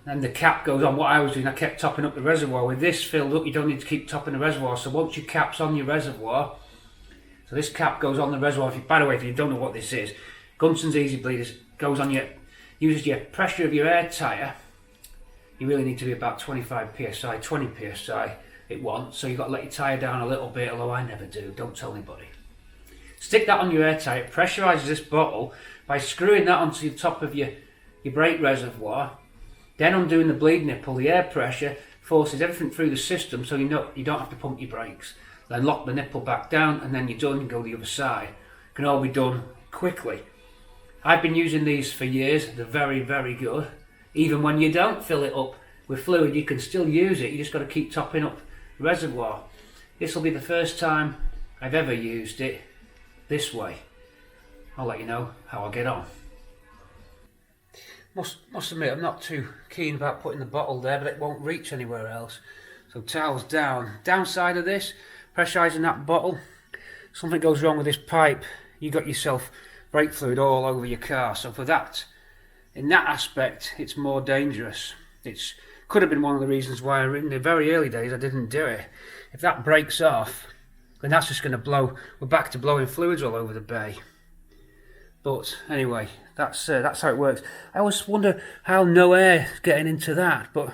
and the cap goes on. What I was doing, I kept topping up the reservoir. With this filled up, you don't need to keep topping the reservoir, so once your cap's on your reservoir, so this cap goes on the reservoir. By the way, if you don't know what this is, Gunsons ezbleed goes on uses your pressure of your air tyre. You really need to be about 25 psi, 20 psi it wants, so you've got to let your tyre down a little bit, although I never do, don't tell anybody. Stick that on your air tyre, it pressurises this bottle by screwing that onto the top of your brake reservoir, then undoing the bleed nipple. The air pressure forces everything through the system, so you don't have to pump your brakes. Then lock the nipple back down and then you're done and go the other side. It can all be done quickly. I've been using these for years, they're very, very good. Even when you don't fill it up with fluid, you can still use it, you just got to keep topping up the reservoir. This will be the first time I've ever used it this way. I'll let you know how I get on. Must admit, I'm not too keen about putting the bottle there, but it won't reach anywhere else. So towels down. Downside of this, pressurising that bottle, something goes wrong with this pipe, you got yourself brake fluid all over your car. So for that, in that aspect, it's more dangerous. It could have been one of the reasons why in the very early days I didn't do it. If that breaks off, then that's just going to blow. We're back to blowing fluids all over the bay. But anyway, that's how it works. I always wonder how no air is getting into that. But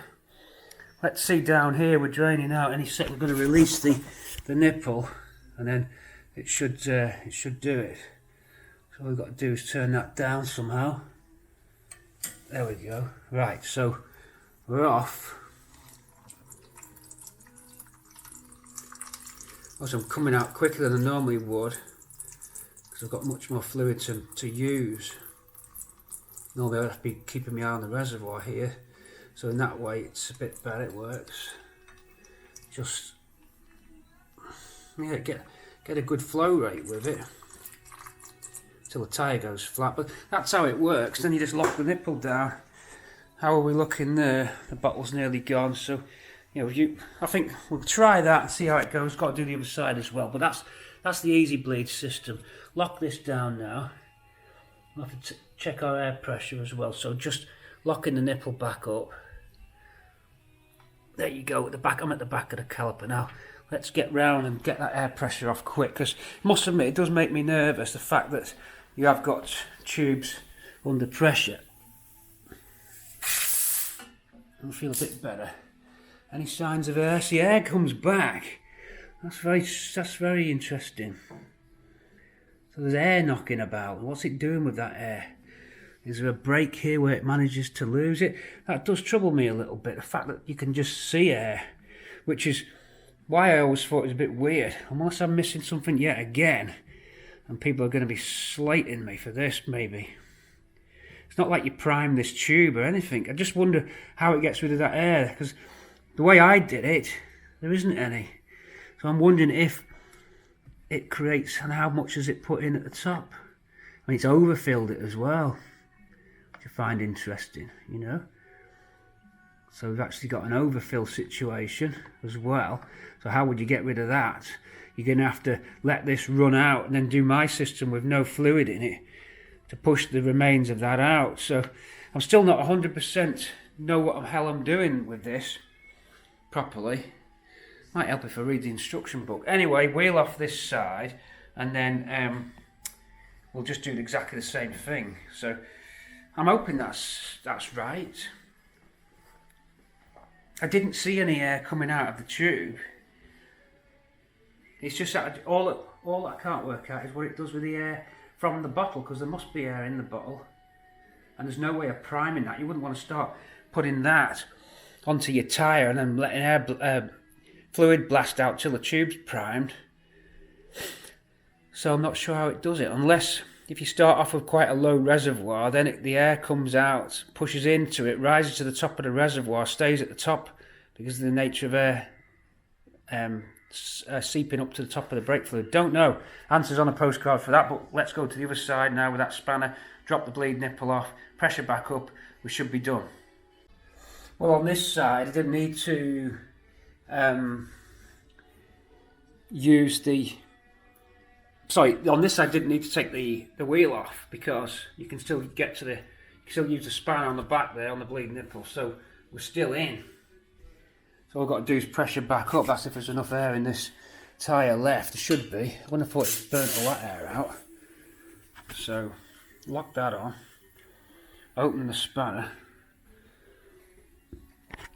let's see down here, we're draining out. Any sec, we're going to release the nipple, and then it should do it. So all we've got to do is turn that down somehow. There we go. Right, so we're off. Also, I'm coming out quicker than I normally would because I've got much more fluid to use. Normally I'd have to be keeping my eye on the reservoir here, so in that way it's a bit better, it works. Just get a good flow rate with it till the tyre goes flat, but that's how it works. Then you just lock the nipple down. How are we looking there? The bottle's nearly gone, so I think we'll try that and see how it goes. Got to do the other side as well, but that's the ezbleed system. Lock this down now. We'll have to check our air pressure as well, so just locking the nipple back up. There you go, I'm at the back of the caliper now. Let's get round and get that air pressure off quick, because I must admit it does make me nervous, the fact that you have got tubes under pressure. I feel a bit better. Any signs of air? See, air comes back. That's very interesting. So there's air knocking about. What's it doing with that air? Is there a break here where it manages to lose it? That does trouble me a little bit, the fact that you can just see air, which is why I always thought it was a bit weird. Unless I'm missing something yet again, and people are going to be slating me for this, maybe. It's not like you prime this tube or anything. I just wonder how it gets rid of that air, because the way I did it, there isn't any. So I'm wondering if it creates, and how much does it put in at the top? I mean, it's overfilled it as well, which I find interesting, So we've actually got an overfill situation as well. So how would you get rid of that? You're going to have to let this run out and then do my system with no fluid in it to push the remains of that out. So I'm still not 100% know what the hell I'm doing with this properly. Might help if I read the instruction book. Anyway, wheel off this side, and then we'll just do exactly the same thing. So I'm hoping that's right. I didn't see any air coming out of the tube. It's just that all that I can't work out is what it does with the air from the bottle, because there must be air in the bottle, and there's no way of priming that. You wouldn't want to start putting that onto your tyre and then letting air fluid blast out till the tube's primed. So I'm not sure how it does it, unless if you start off with quite a low reservoir, then the air comes out, pushes into it, rises to the top of the reservoir, stays at the top because of the nature of air seeping up to the top of the brake fluid. Don't know. Answers on a postcard for that, but let's go to the other side now with that spanner. Drop the bleed nipple off, pressure back up, we should be done. Well, on this side I didn't need to on this side I didn't need to take the wheel off, because you can still get to still use the spanner on the back there on the bleed nipple, so we're still in. So all I've got to do is pressure back up. That's if there's enough air in this tyre left. There should be. I wouldn't have thought it burnt all that air out. So lock that on, open the spanner.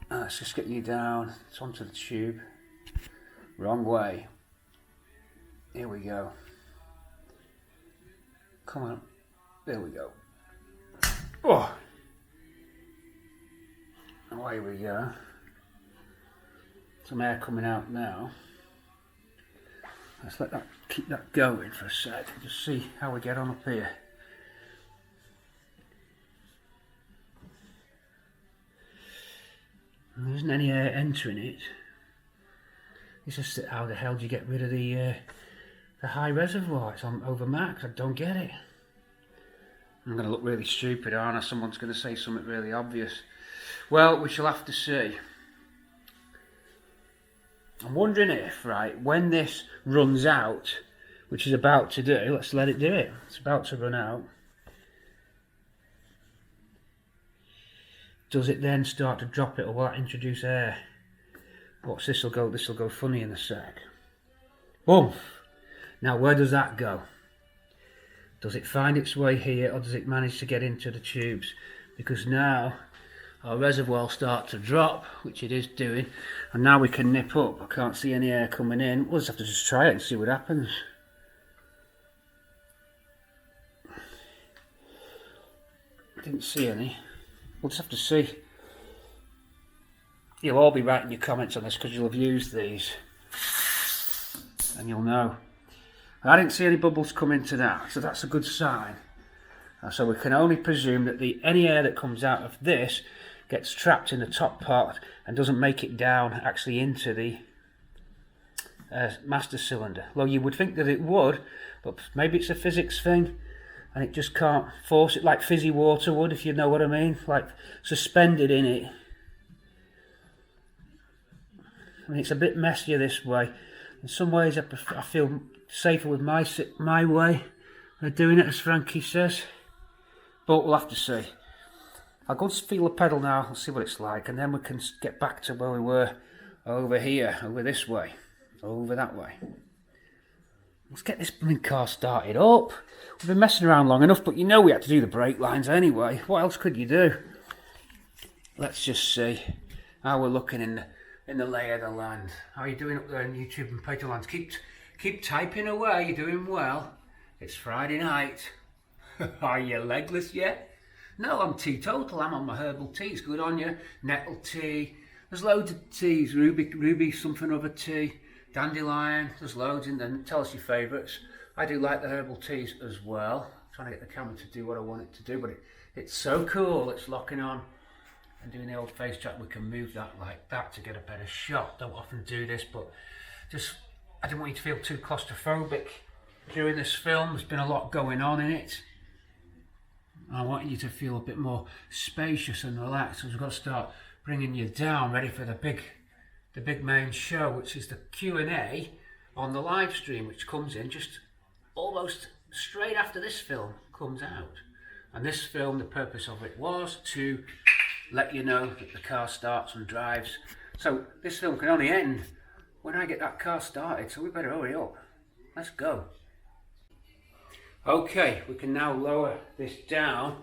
Let's just get you down. It's onto the tube. Wrong way. Here we go. Come on. There we go. Oh! Away we go. Some air coming out now. Let's keep that going for a sec. Just see how we get on up here. There isn't any air entering it. It's just how the hell do you get rid of the high reservoir? It's on over max. I don't get it. I'm going to look really stupid, aren't I? Someone's going to say something really obvious. Well, we shall have to see. I'm wondering if, right, when this runs out, which is about to do, let's let it do it. It's about to run out. Does it then start to drop it, or will that introduce air? Watch, this will go funny in a sec. Boom! Now where does that go? Does it find its way here, or does it manage to get into the tubes? Because now our reservoir will start to drop, which it is doing, and now we can nip up. I can't see any air coming in. We'll just have to try it and see what happens. Didn't see any. We'll just have to see. You'll all be writing your comments on this because you'll have used these, and you'll know. I didn't see any bubbles come into that, so that's a good sign. So we can only presume that any air that comes out of this gets trapped in the top part and doesn't make it down actually into the master cylinder. Though you would think that it would, but maybe it's a physics thing and it just can't force it, like fizzy water would, if you know what I mean, like suspended in it. I mean, it's a bit messier this way. In some ways I feel safer with my way of doing it, as Frankie says, but we'll have to see. I'll go feel the pedal now and see what it's like, and then we can get back to where we were over here, over this way, over that way. Let's get this blooming car started up. We've been messing around long enough, but you know we had to do the brake lines anyway. What else could you do? Let's just see how we're looking in the lay of the land. How are you doing up there on YouTube and Patreon? Keep typing away, you're doing well. It's Friday night. Are you legless yet? No, I'm teetotal. I'm on my herbal teas. Good on you. Nettle tea. There's loads of teas. Ruby something of a tea. Dandelion. There's loads in there. Tell us your favourites. I do like the herbal teas as well. I'm trying to get the camera to do what I want it to do, but it's so cool. It's locking on and doing the old face track. We can move that like that to get a better shot. Don't often do this, but just I didn't want you to feel too claustrophobic during this film. There's been a lot going on in it. I want you to feel a bit more spacious and relaxed, because we've got to start bringing you down, ready for the big main show, which is the Q&A on the live stream, which comes in just almost straight after this film comes out. And this film, the purpose of it was to let you know that the car starts and drives. So this film can only end when I get that car started, so we better hurry up. Let's go. Okay, we can now lower this down.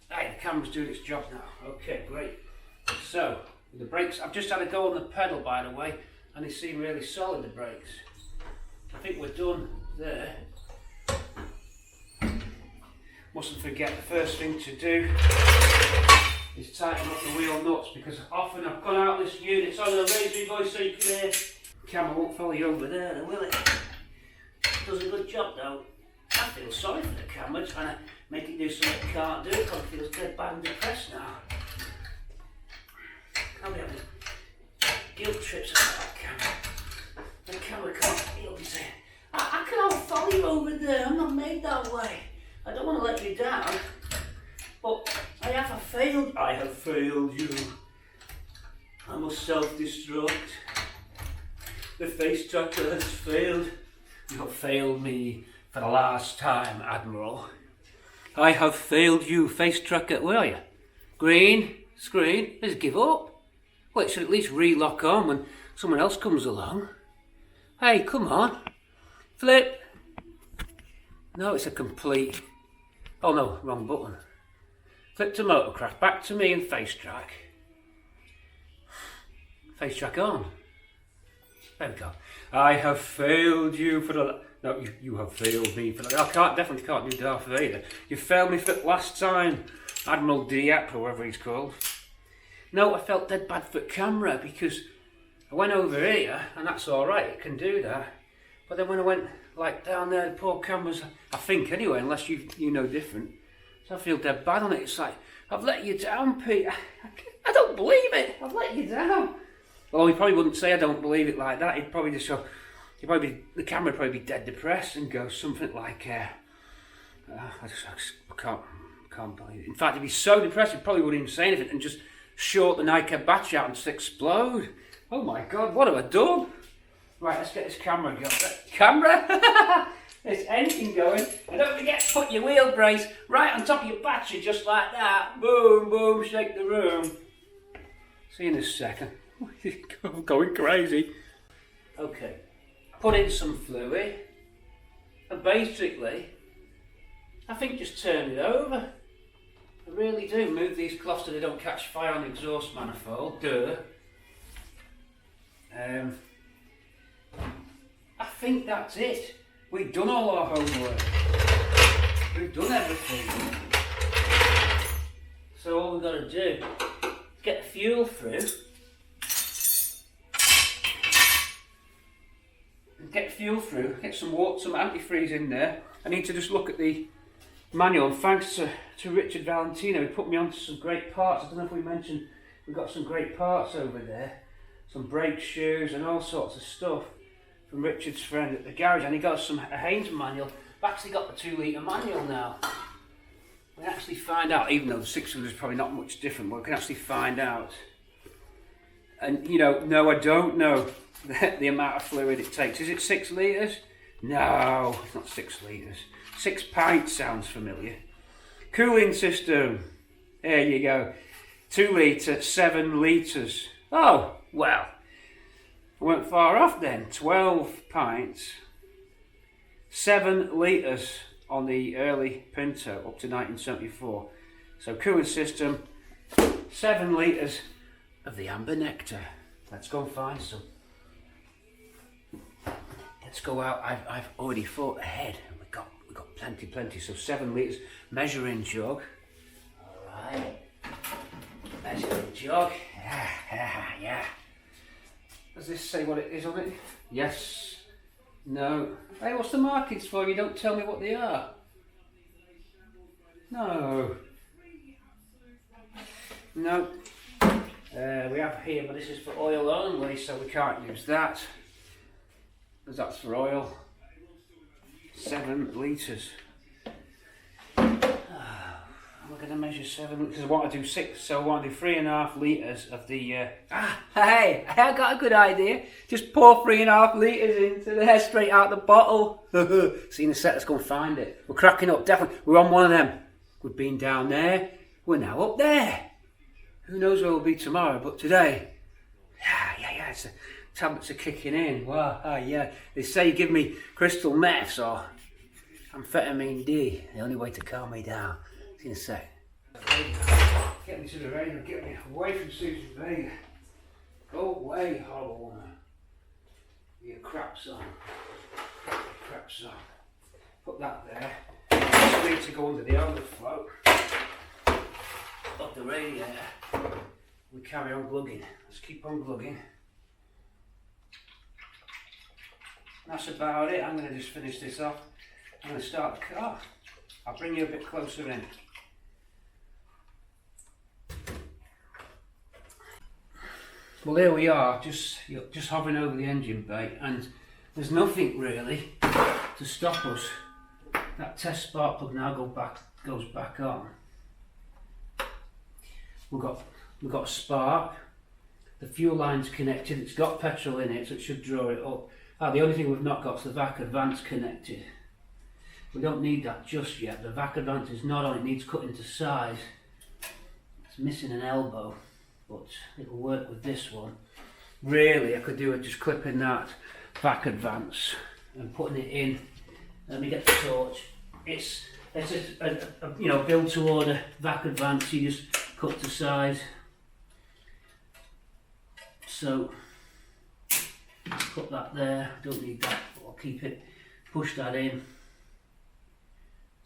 Hey, the camera's doing its job now. Okay, great. So, with the brakes, I've just had a go on the pedal, by the way. and they seem really solid, the brakes. I think we're done there. Mustn't forget, the first thing to do is tighten up the wheel nuts, because often I've gone out this unit, so I'm going to raise my voice so you can hear. The camera won't follow you over there, will it? Does a good job though. I feel sorry for the camera, trying to make it do something it can't do, because it feels dead bad and depressed now. I'll be having guilt trips about that camera. The camera can't feel me saying, I can follow you over there, I'm not made that way. I don't want to let you down, but I have failed you. I must self-destruct. The face tracker has failed. You have failed me for the last time, Admiral. I have failed you, face tracker. Where are you? Green, screen, let's give up. Well, it should at least relock on when someone else comes along. Hey, come on. Flip. No, it's a complete... Oh no, wrong button. Flip to motorcraft, back to me and face track. Face track on. There we go. I have failed you for the... No, you have failed me for the... I definitely can't do Darth Vader. You failed me for the last time, Admiral Diap, or whatever he's called. No, I felt dead bad for camera, because I went over here, and that's alright, it can do that. But then when I went like down there, the poor camera's, I think anyway, unless you know different. So I feel dead bad on it. It's like, I've let you down, Pete. I don't believe it. I've let you down. Well, he probably wouldn't say I don't believe it like that. He'd probably just show, the camera would probably be dead depressed and go something like, I can't believe it. In fact, he'd be so depressed he probably wouldn't even say anything and just short the Nike battery out and just explode. Oh my God, what have I done? Right, let's get this camera going. Camera? This engine going. And don't forget to put your wheel brace right on top of your battery, just like that. Boom, boom, shake the room. See you in a second. I'm going crazy. Okay, put in some fluid. And basically, I think just turn it over. I really do. Move these cloths so they don't catch fire on the exhaust manifold. Duh. I think that's it. We've done all our homework. We've done everything. So all we've got to do is get the fuel through. Get some water, some antifreeze in there. I need to just look at the manual. And thanks to Richard Valentino, he put me onto some great parts. I don't know if we mentioned we've got some great parts over there. Some brake shoes and all sorts of stuff from Richard's friend at the garage, and he got us a Haynes manual. I've actually got the 2 litre manual now. We can actually find out, even though the 600 is probably not much different, but we can actually find out. And you know, no, I don't know the amount of fluid it takes. Is it 6 litres? No, it's not 6 litres. 6 pints sounds familiar. Cooling system. There you go. 2 litre, 7 litres. Oh, well, I weren't far off then. 12 pints, 7 litres on the early Pinto up to 1974. So cooling system, 7 litres of the amber nectar. Let's go and find some. Let's go out. I've already thought ahead. We've got plenty. So 7 litres measuring jug. All right, measuring jug. Yeah. Does this say what it is on it? Yes. No. Hey, what's the markings for? You don't tell me what they are. No. No. We have here, but this is for oil only, so we can't use that. Because that's for oil. 7 litres. We're going to measure 7 because I want to do 6, so I want to do 3.5 litres of the. Hey, I got a good idea. Just pour 3.5 litres into there straight out the bottle. See in a sec, let's go and find it. We're cracking up, definitely. We're on one of them. We've been down there, we're now up there. Who knows where we'll be tomorrow, but today, yeah, it's tablets are kicking in. Wow, yeah. They say give me crystal meths or amphetamine D, the only way to calm me down. In a sec. Get me to the radio, get me away from Susan Vega. Go away, horrible woman. Your craps on. Craps on. Put that there. Just need to go under the overflow of the radiator. We carry on glugging. Let's keep on glugging. That's about it. I'm going to just finish this off. I'm going to start the car. I'll bring you a bit closer in. Well, here we are, just hovering over the engine bay, and there's nothing really to stop us. That test spark plug now goes back on. We've got a spark. The fuel line's connected. It's got petrol in it, so it should draw it up. The only thing we've not got is the vac advance connected. We don't need that just yet. The vac advance is not on. It needs cutting to size. It's missing an elbow, but it'll work with this one. Really, I could do it just clipping that vac advance and putting it in. Let me get the torch. It's a build to order vac advance. You just cut to size. So put that there. Don't need that, but I'll keep it. Push that in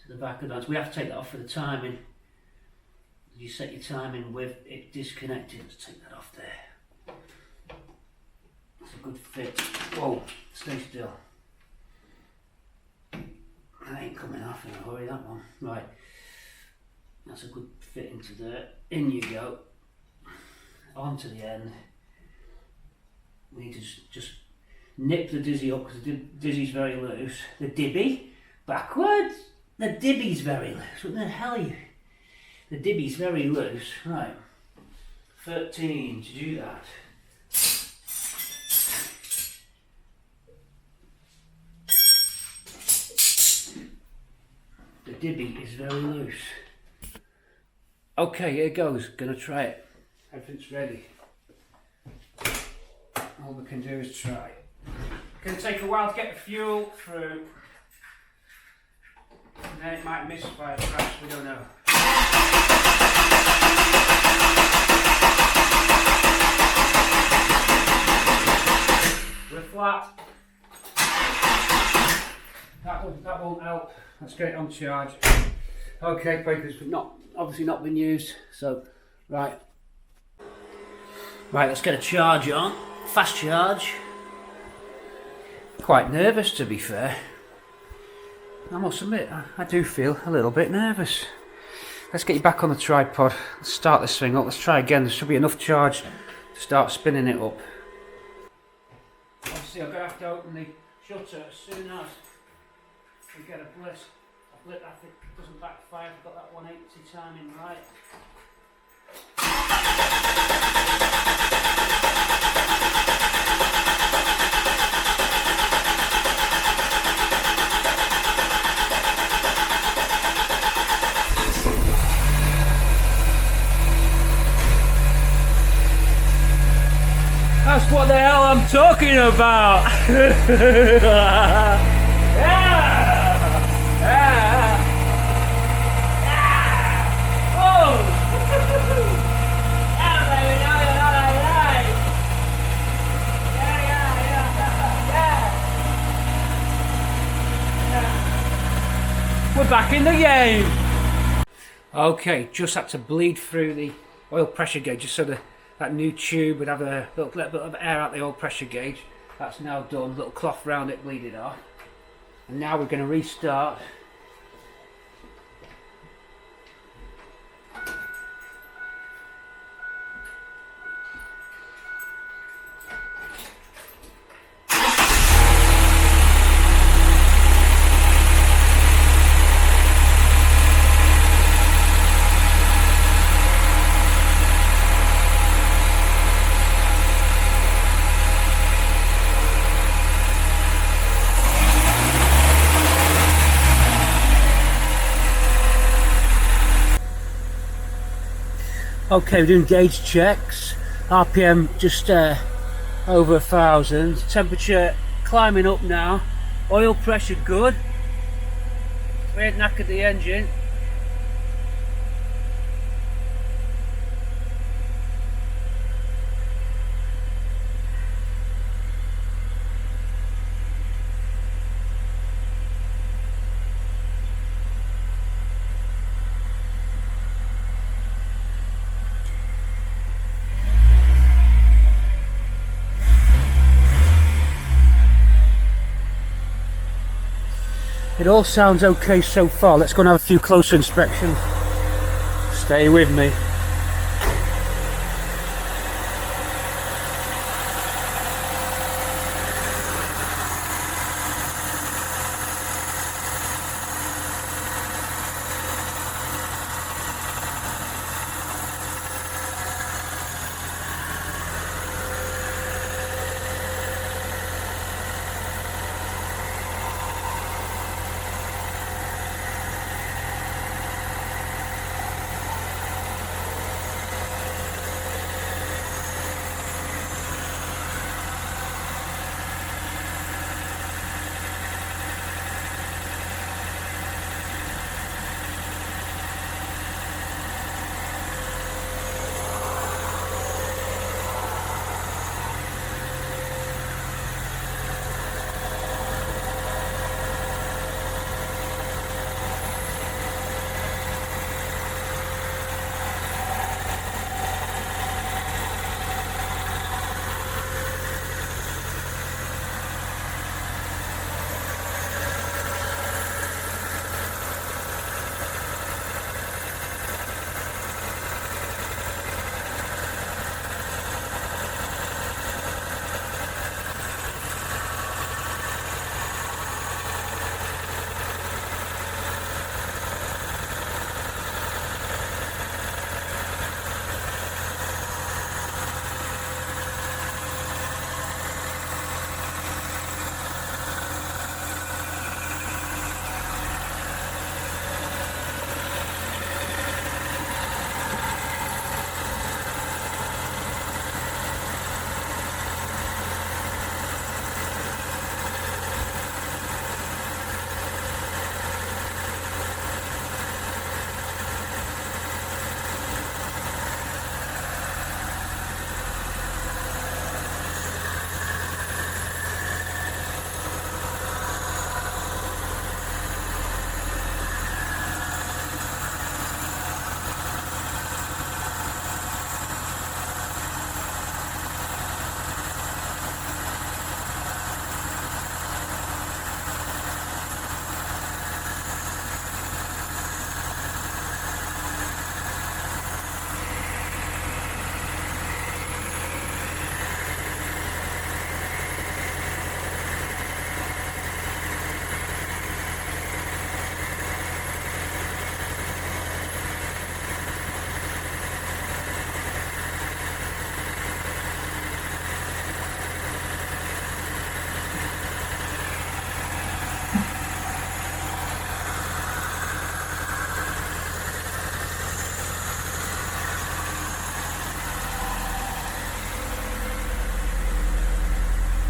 to the vac advance. We have to take that off for the timing. You set your timing with it disconnected. Let's take that off there. It's a good fit. Whoa, stay still. That ain't coming off in a hurry, that one. Right, that's a good fit into there. In you go. Onto the end. We need to just nip the dizzy up because the dizzy's very loose. The dibby, backwards. The dibby's very loose. What the hell are you? The dibby's very loose. Right, 13 to do that. The dibby is very loose. Okay, here goes. Gonna try it. Everything's ready. All we can do is try. Gonna take a while to get the fuel through. And then it might miss by a crash, we don't know. We're flat. That won't help. Let's get it on charge. Okay, breakers have obviously not been used. So, right, let's get a charge on. Fast charge. Quite nervous, to be fair. I must admit, I do feel a little bit nervous. Let's get you back on the tripod. Let's start this thing up. Let's try again. There should be enough charge to start spinning it up. Obviously, I'm going to have to open the shutter as soon as we get a blip. I think it doesn't backfire. I've got that 180 timing right. That's what the hell I'm talking about! We're back in the game! Okay, just had to bleed through the oil pressure gauge just so that new tube would have a little bit of air out the oil pressure gauge. That's now done. Little cloth round it, bleed it off. And now we're going to restart. Okay, we're doing gauge checks. RPM just over 1,000. Temperature climbing up now. Oil pressure good. We ain't knackered the engine. It all sounds okay so far. Let's go and have a few closer inspections. Stay with me.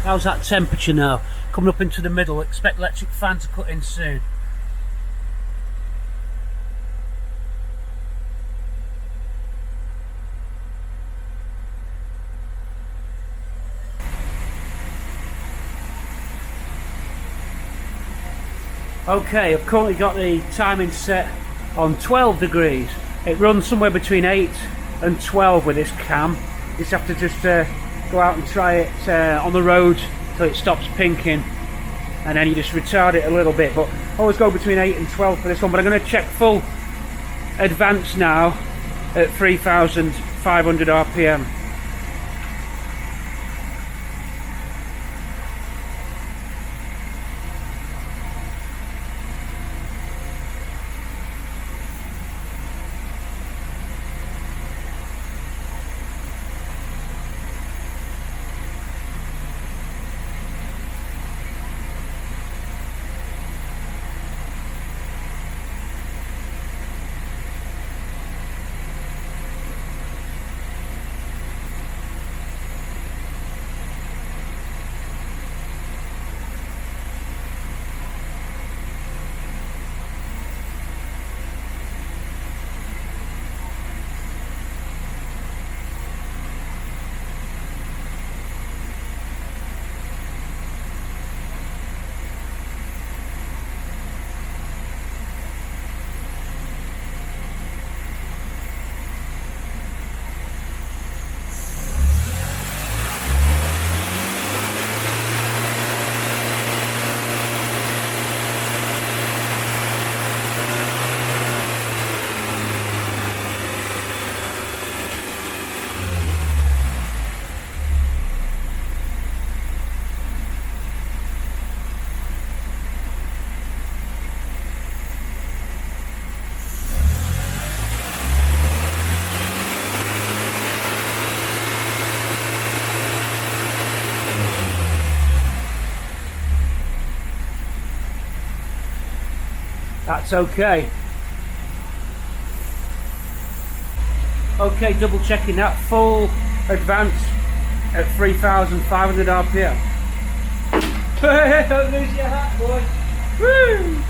How's that temperature now? Coming up into the middle. Expect electric fan to cut in soon. Okay, I've currently got the timing set on 12 degrees. It runs somewhere between 8 and 12 with this cam. You just have to just go out and try it on the road till it stops pinking, and then you just retard it a little bit, but always go between 8 and 12 for this one. But I'm going to check full advance now at 3,500 RPM. That's okay. Okay, double checking that. Full advance at 3,500 RPM. Hey, don't lose your hat, boy. Woo!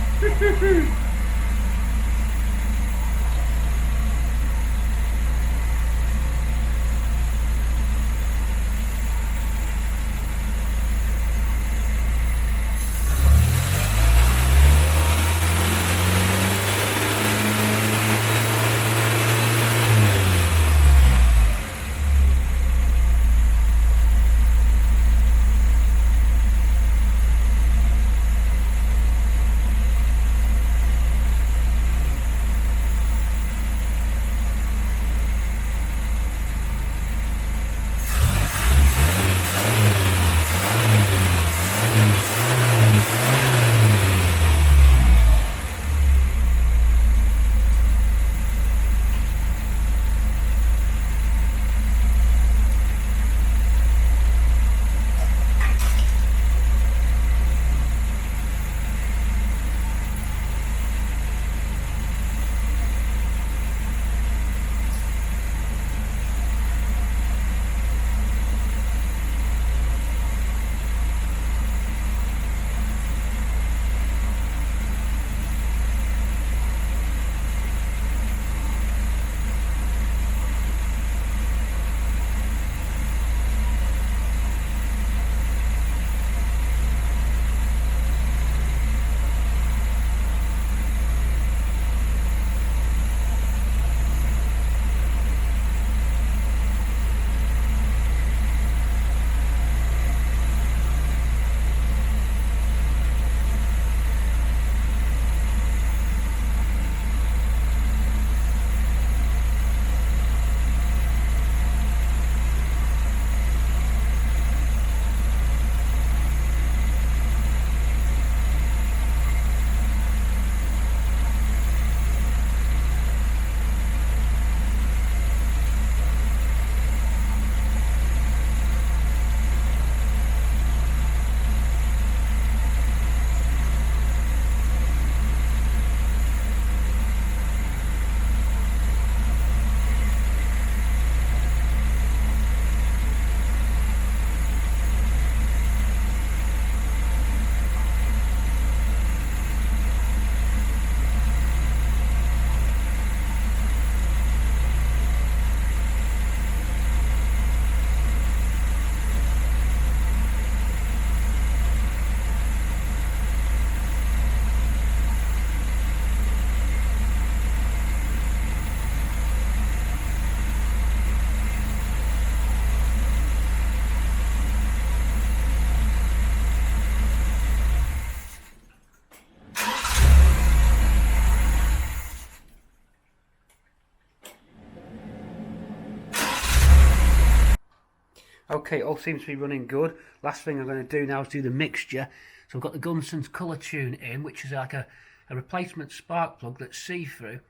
Okay, all seems to be running good. Last thing I'm going to do now is do the mixture. So I've got the Gunsons colour tune in, which is like a replacement spark plug that's see-through.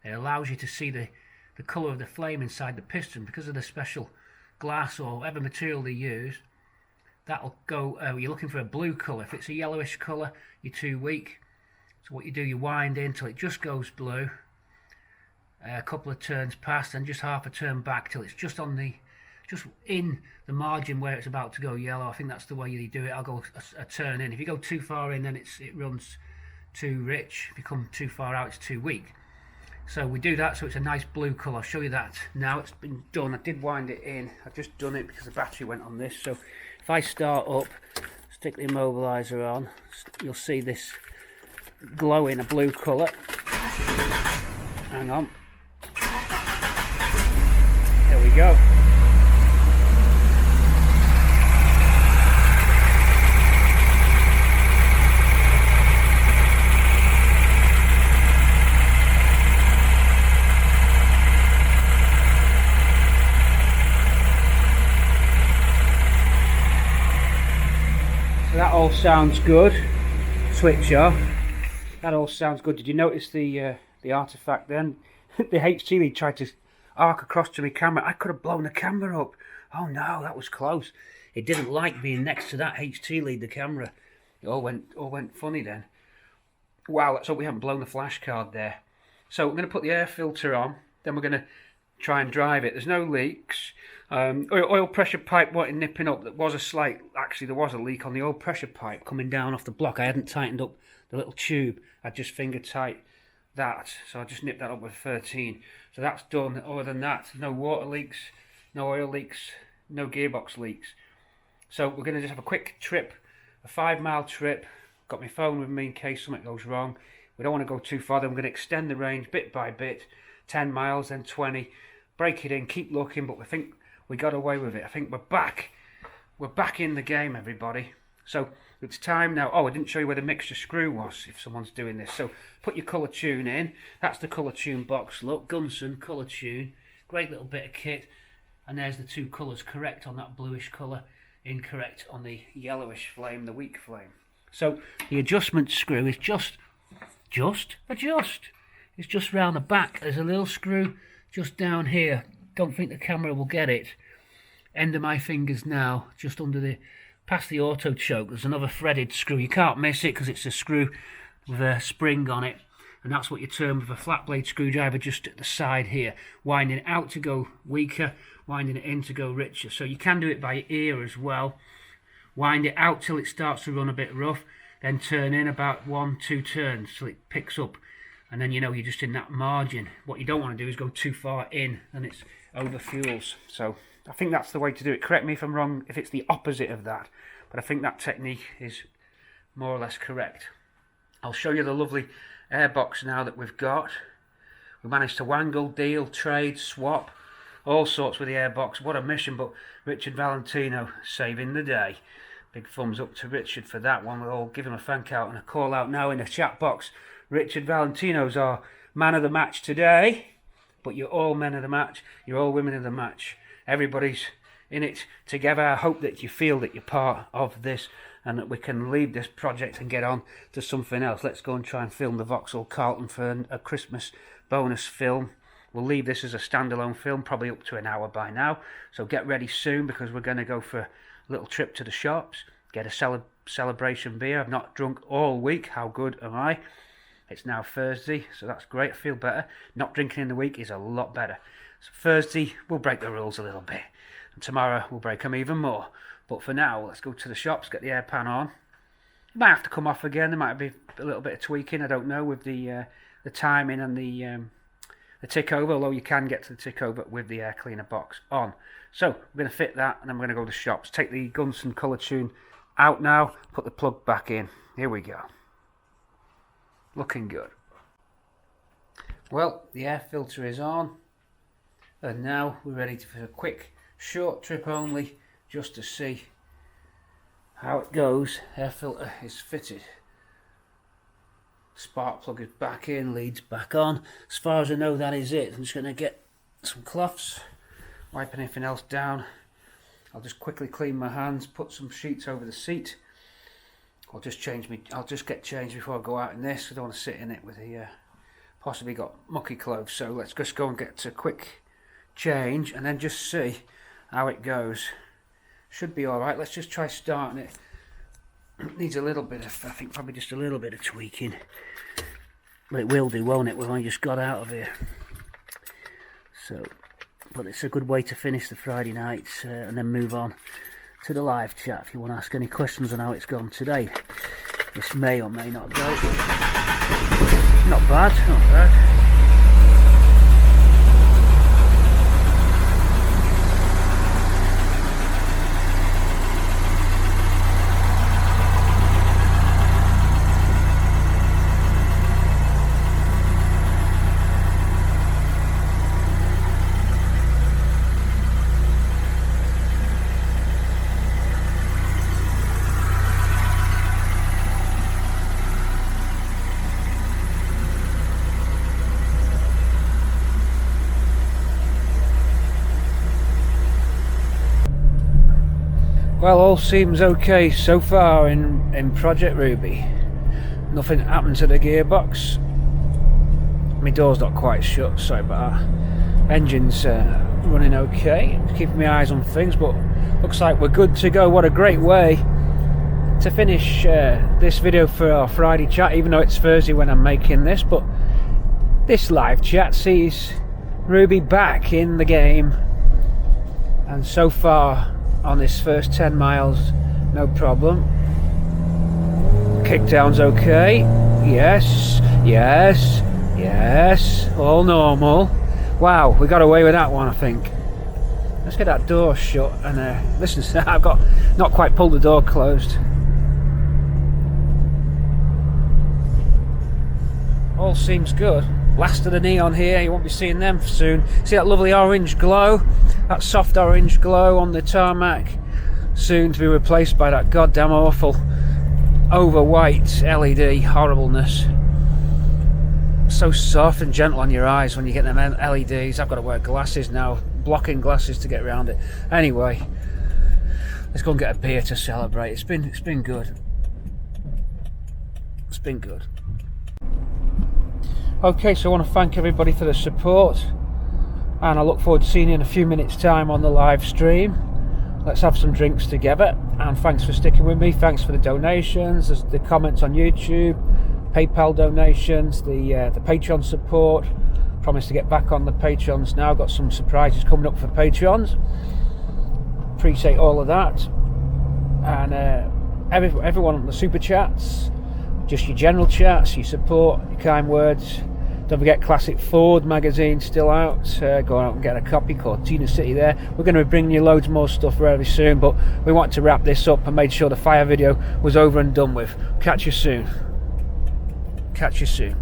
It allows you to see the colour of the flame inside the piston because of the special glass or whatever material they use. That'll go, you're looking for a blue colour. If it's a yellowish colour, you're too weak. So what you do, you wind in till it just goes blue. A couple of turns past and just half a turn back till it's just on the, just in the margin where it's about to go yellow. I think that's the way you do it. I'll go a turn in. If you go too far in, then it runs too rich. If you come too far out, it's too weak. So we do that so it's a nice blue colour. I'll show you that now. It's been done. I did wind it in. I've just done it because the battery went on this. So if I start up, stick the immobiliser on, you'll see this glowing a blue colour. Hang on. There we go. So that all sounds good. Switch off. That all sounds good. Did you notice the artifact then? The HT lead tried to arc across to my camera. I could have blown the camera up. Oh no, that was close. It didn't like being next to that HT lead, the camera. It all went funny then. Wow, let's hope we haven't blown the flash card there. So we're going to put the air filter on, then we're going to try and drive it. There's no leaks. Oil pressure pipe wanted nipping up. There was a leak on the oil pressure pipe coming down off the block. I hadn't tightened up the little tube. I just finger tight that, so I just nipped that up with 13. So that's done. Other than that, no water leaks, no oil leaks, no gearbox leaks. So we're going to just have a quick trip, a 5-mile trip. Got my phone with me in case something goes wrong. We don't want to go too far. Then we're going to extend the range bit by bit, 10 miles, then 20. Break it in, keep looking, but we think we got away with it. I think we're back. We're back in the game, everybody. So it's time now. Oh, I didn't show you where the mixture screw was if someone's doing this. So put your colour tune in. That's the colour tune box. Look, Gunsons colour tune. Great little bit of kit. And there's the two colours correct on that bluish colour, incorrect on the yellowish flame, the weak flame. So the adjustment screw is just adjust. It's just round the back. There's a little screw just down here. Don't think the camera will get it. End of my fingers now, just under the, past the auto choke. There's another threaded screw. You can't miss it because it's a screw with a spring on it. And that's what you turn with a flat blade screwdriver just at the side here. Winding it out to go weaker, winding it in to go richer. So you can do it by ear as well. Wind it out till it starts to run a bit rough. Then turn in about 1-2 turns till it picks up. And then you know you're just in that margin. What you don't want to do is go too far in and it's over fuels. So I think that's the way to do it. Correct me if I'm wrong if it's the opposite of that. But I think that technique is more or less correct. I'll show you the lovely airbox now that we've got. We managed to wangle, deal, trade, swap, all sorts with the airbox. What a mission, but Richard Valentino saving the day. Big thumbs up to Richard for that one. We'll all give him a thank out and a call out now in the chat box. Richard Valentino's our man of the match today, but you're all men of the match, you're all women of the match. Everybody's in it together. I hope that you feel that you're part of this and that we can leave this project and get on to something else. Let's go and try and film the Vauxhall Carlton for a Christmas bonus film. We'll leave this as a standalone film, probably up to an hour by now. So get ready soon because we're going to go for a little trip to the shops, get a celebration beer. I've not drunk all week. How good am I? It's now Thursday, so that's great. I feel better. Not drinking in the week is a lot better. So Thursday, we'll break the rules a little bit. And tomorrow, we'll break them even more. But for now, let's go to the shops, get the air pan on. It might have to come off again. There might be a little bit of tweaking, I don't know, with the timing and the tick over, although you can get to the tick over with the air cleaner box on. So we're going to fit that and then we're going to go to the shops. Take the Gunsons colour tune out now, put the plug back in. Here we go. Looking good. Well, the air filter is on and now we're ready for a quick short trip only just to see how it goes. Air filter is fitted. Spark plug is back in, leads back on. As far as I know, that is it. I'm just going to get some cloths, wipe anything else down. I'll just quickly clean my hands, put some sheets over the seat. I'll just get changed before I go out in this. I don't want to sit in it with the possibly got mucky clothes. So let's just go and get a quick change and then just see how it goes. Should be all right. Let's just try starting it. Needs a little bit of, I think probably just a little bit of tweaking. But it will do, won't it? We've only just got out of here. So, but it's a good way to finish the Friday nights and then move on to the live chat if you want to ask any questions on how it's gone today. This may or may not go. Not bad, not bad. Well, all seems okay so far in Project Ruby. Nothing happened to the gearbox. My door's not quite shut, sorry about that. Engine's running okay. Keeping my eyes on things, but looks like we're good to go. What a great way to finish this video for our Friday chat, even though it's Thursday when I'm making this, but this live chat sees Ruby back in the game, and so far on this first 10 miles no problem. Kickdown's okay, yes, yes, yes, all normal. Wow, we got away with that one, I think. Let's get that door shut and listen, I've got not quite pulled the door closed. All seems good. Last of the neon here, you won't be seeing them soon. See that lovely orange glow? That soft orange glow on the tarmac, soon to be replaced by that goddamn awful over white LED horribleness. So soft and gentle on your eyes when you get them LEDs. I've got to wear glasses now, blocking glasses to get around it. Anyway, let's go and get a beer to celebrate. It's been good. It's been good. Okay, so I want to thank everybody for the support, and I look forward to seeing you in a few minutes time on the live stream. Let's have some drinks together, and thanks for sticking with me. Thanks for the donations, the comments on YouTube, PayPal donations, the Patreon support. Promise to get back on the Patreons now. Got some surprises coming up for Patreons. Appreciate all of that, and everyone on the super chats, just your general chats, your support, your kind words. Don't forget Classic Ford magazine still out. Go out and get a copy. Cortina City there. We're going to be bringing you loads more stuff very soon, but we want to wrap this up and made sure the fire video was over and done with. Catch you soon. Catch you soon.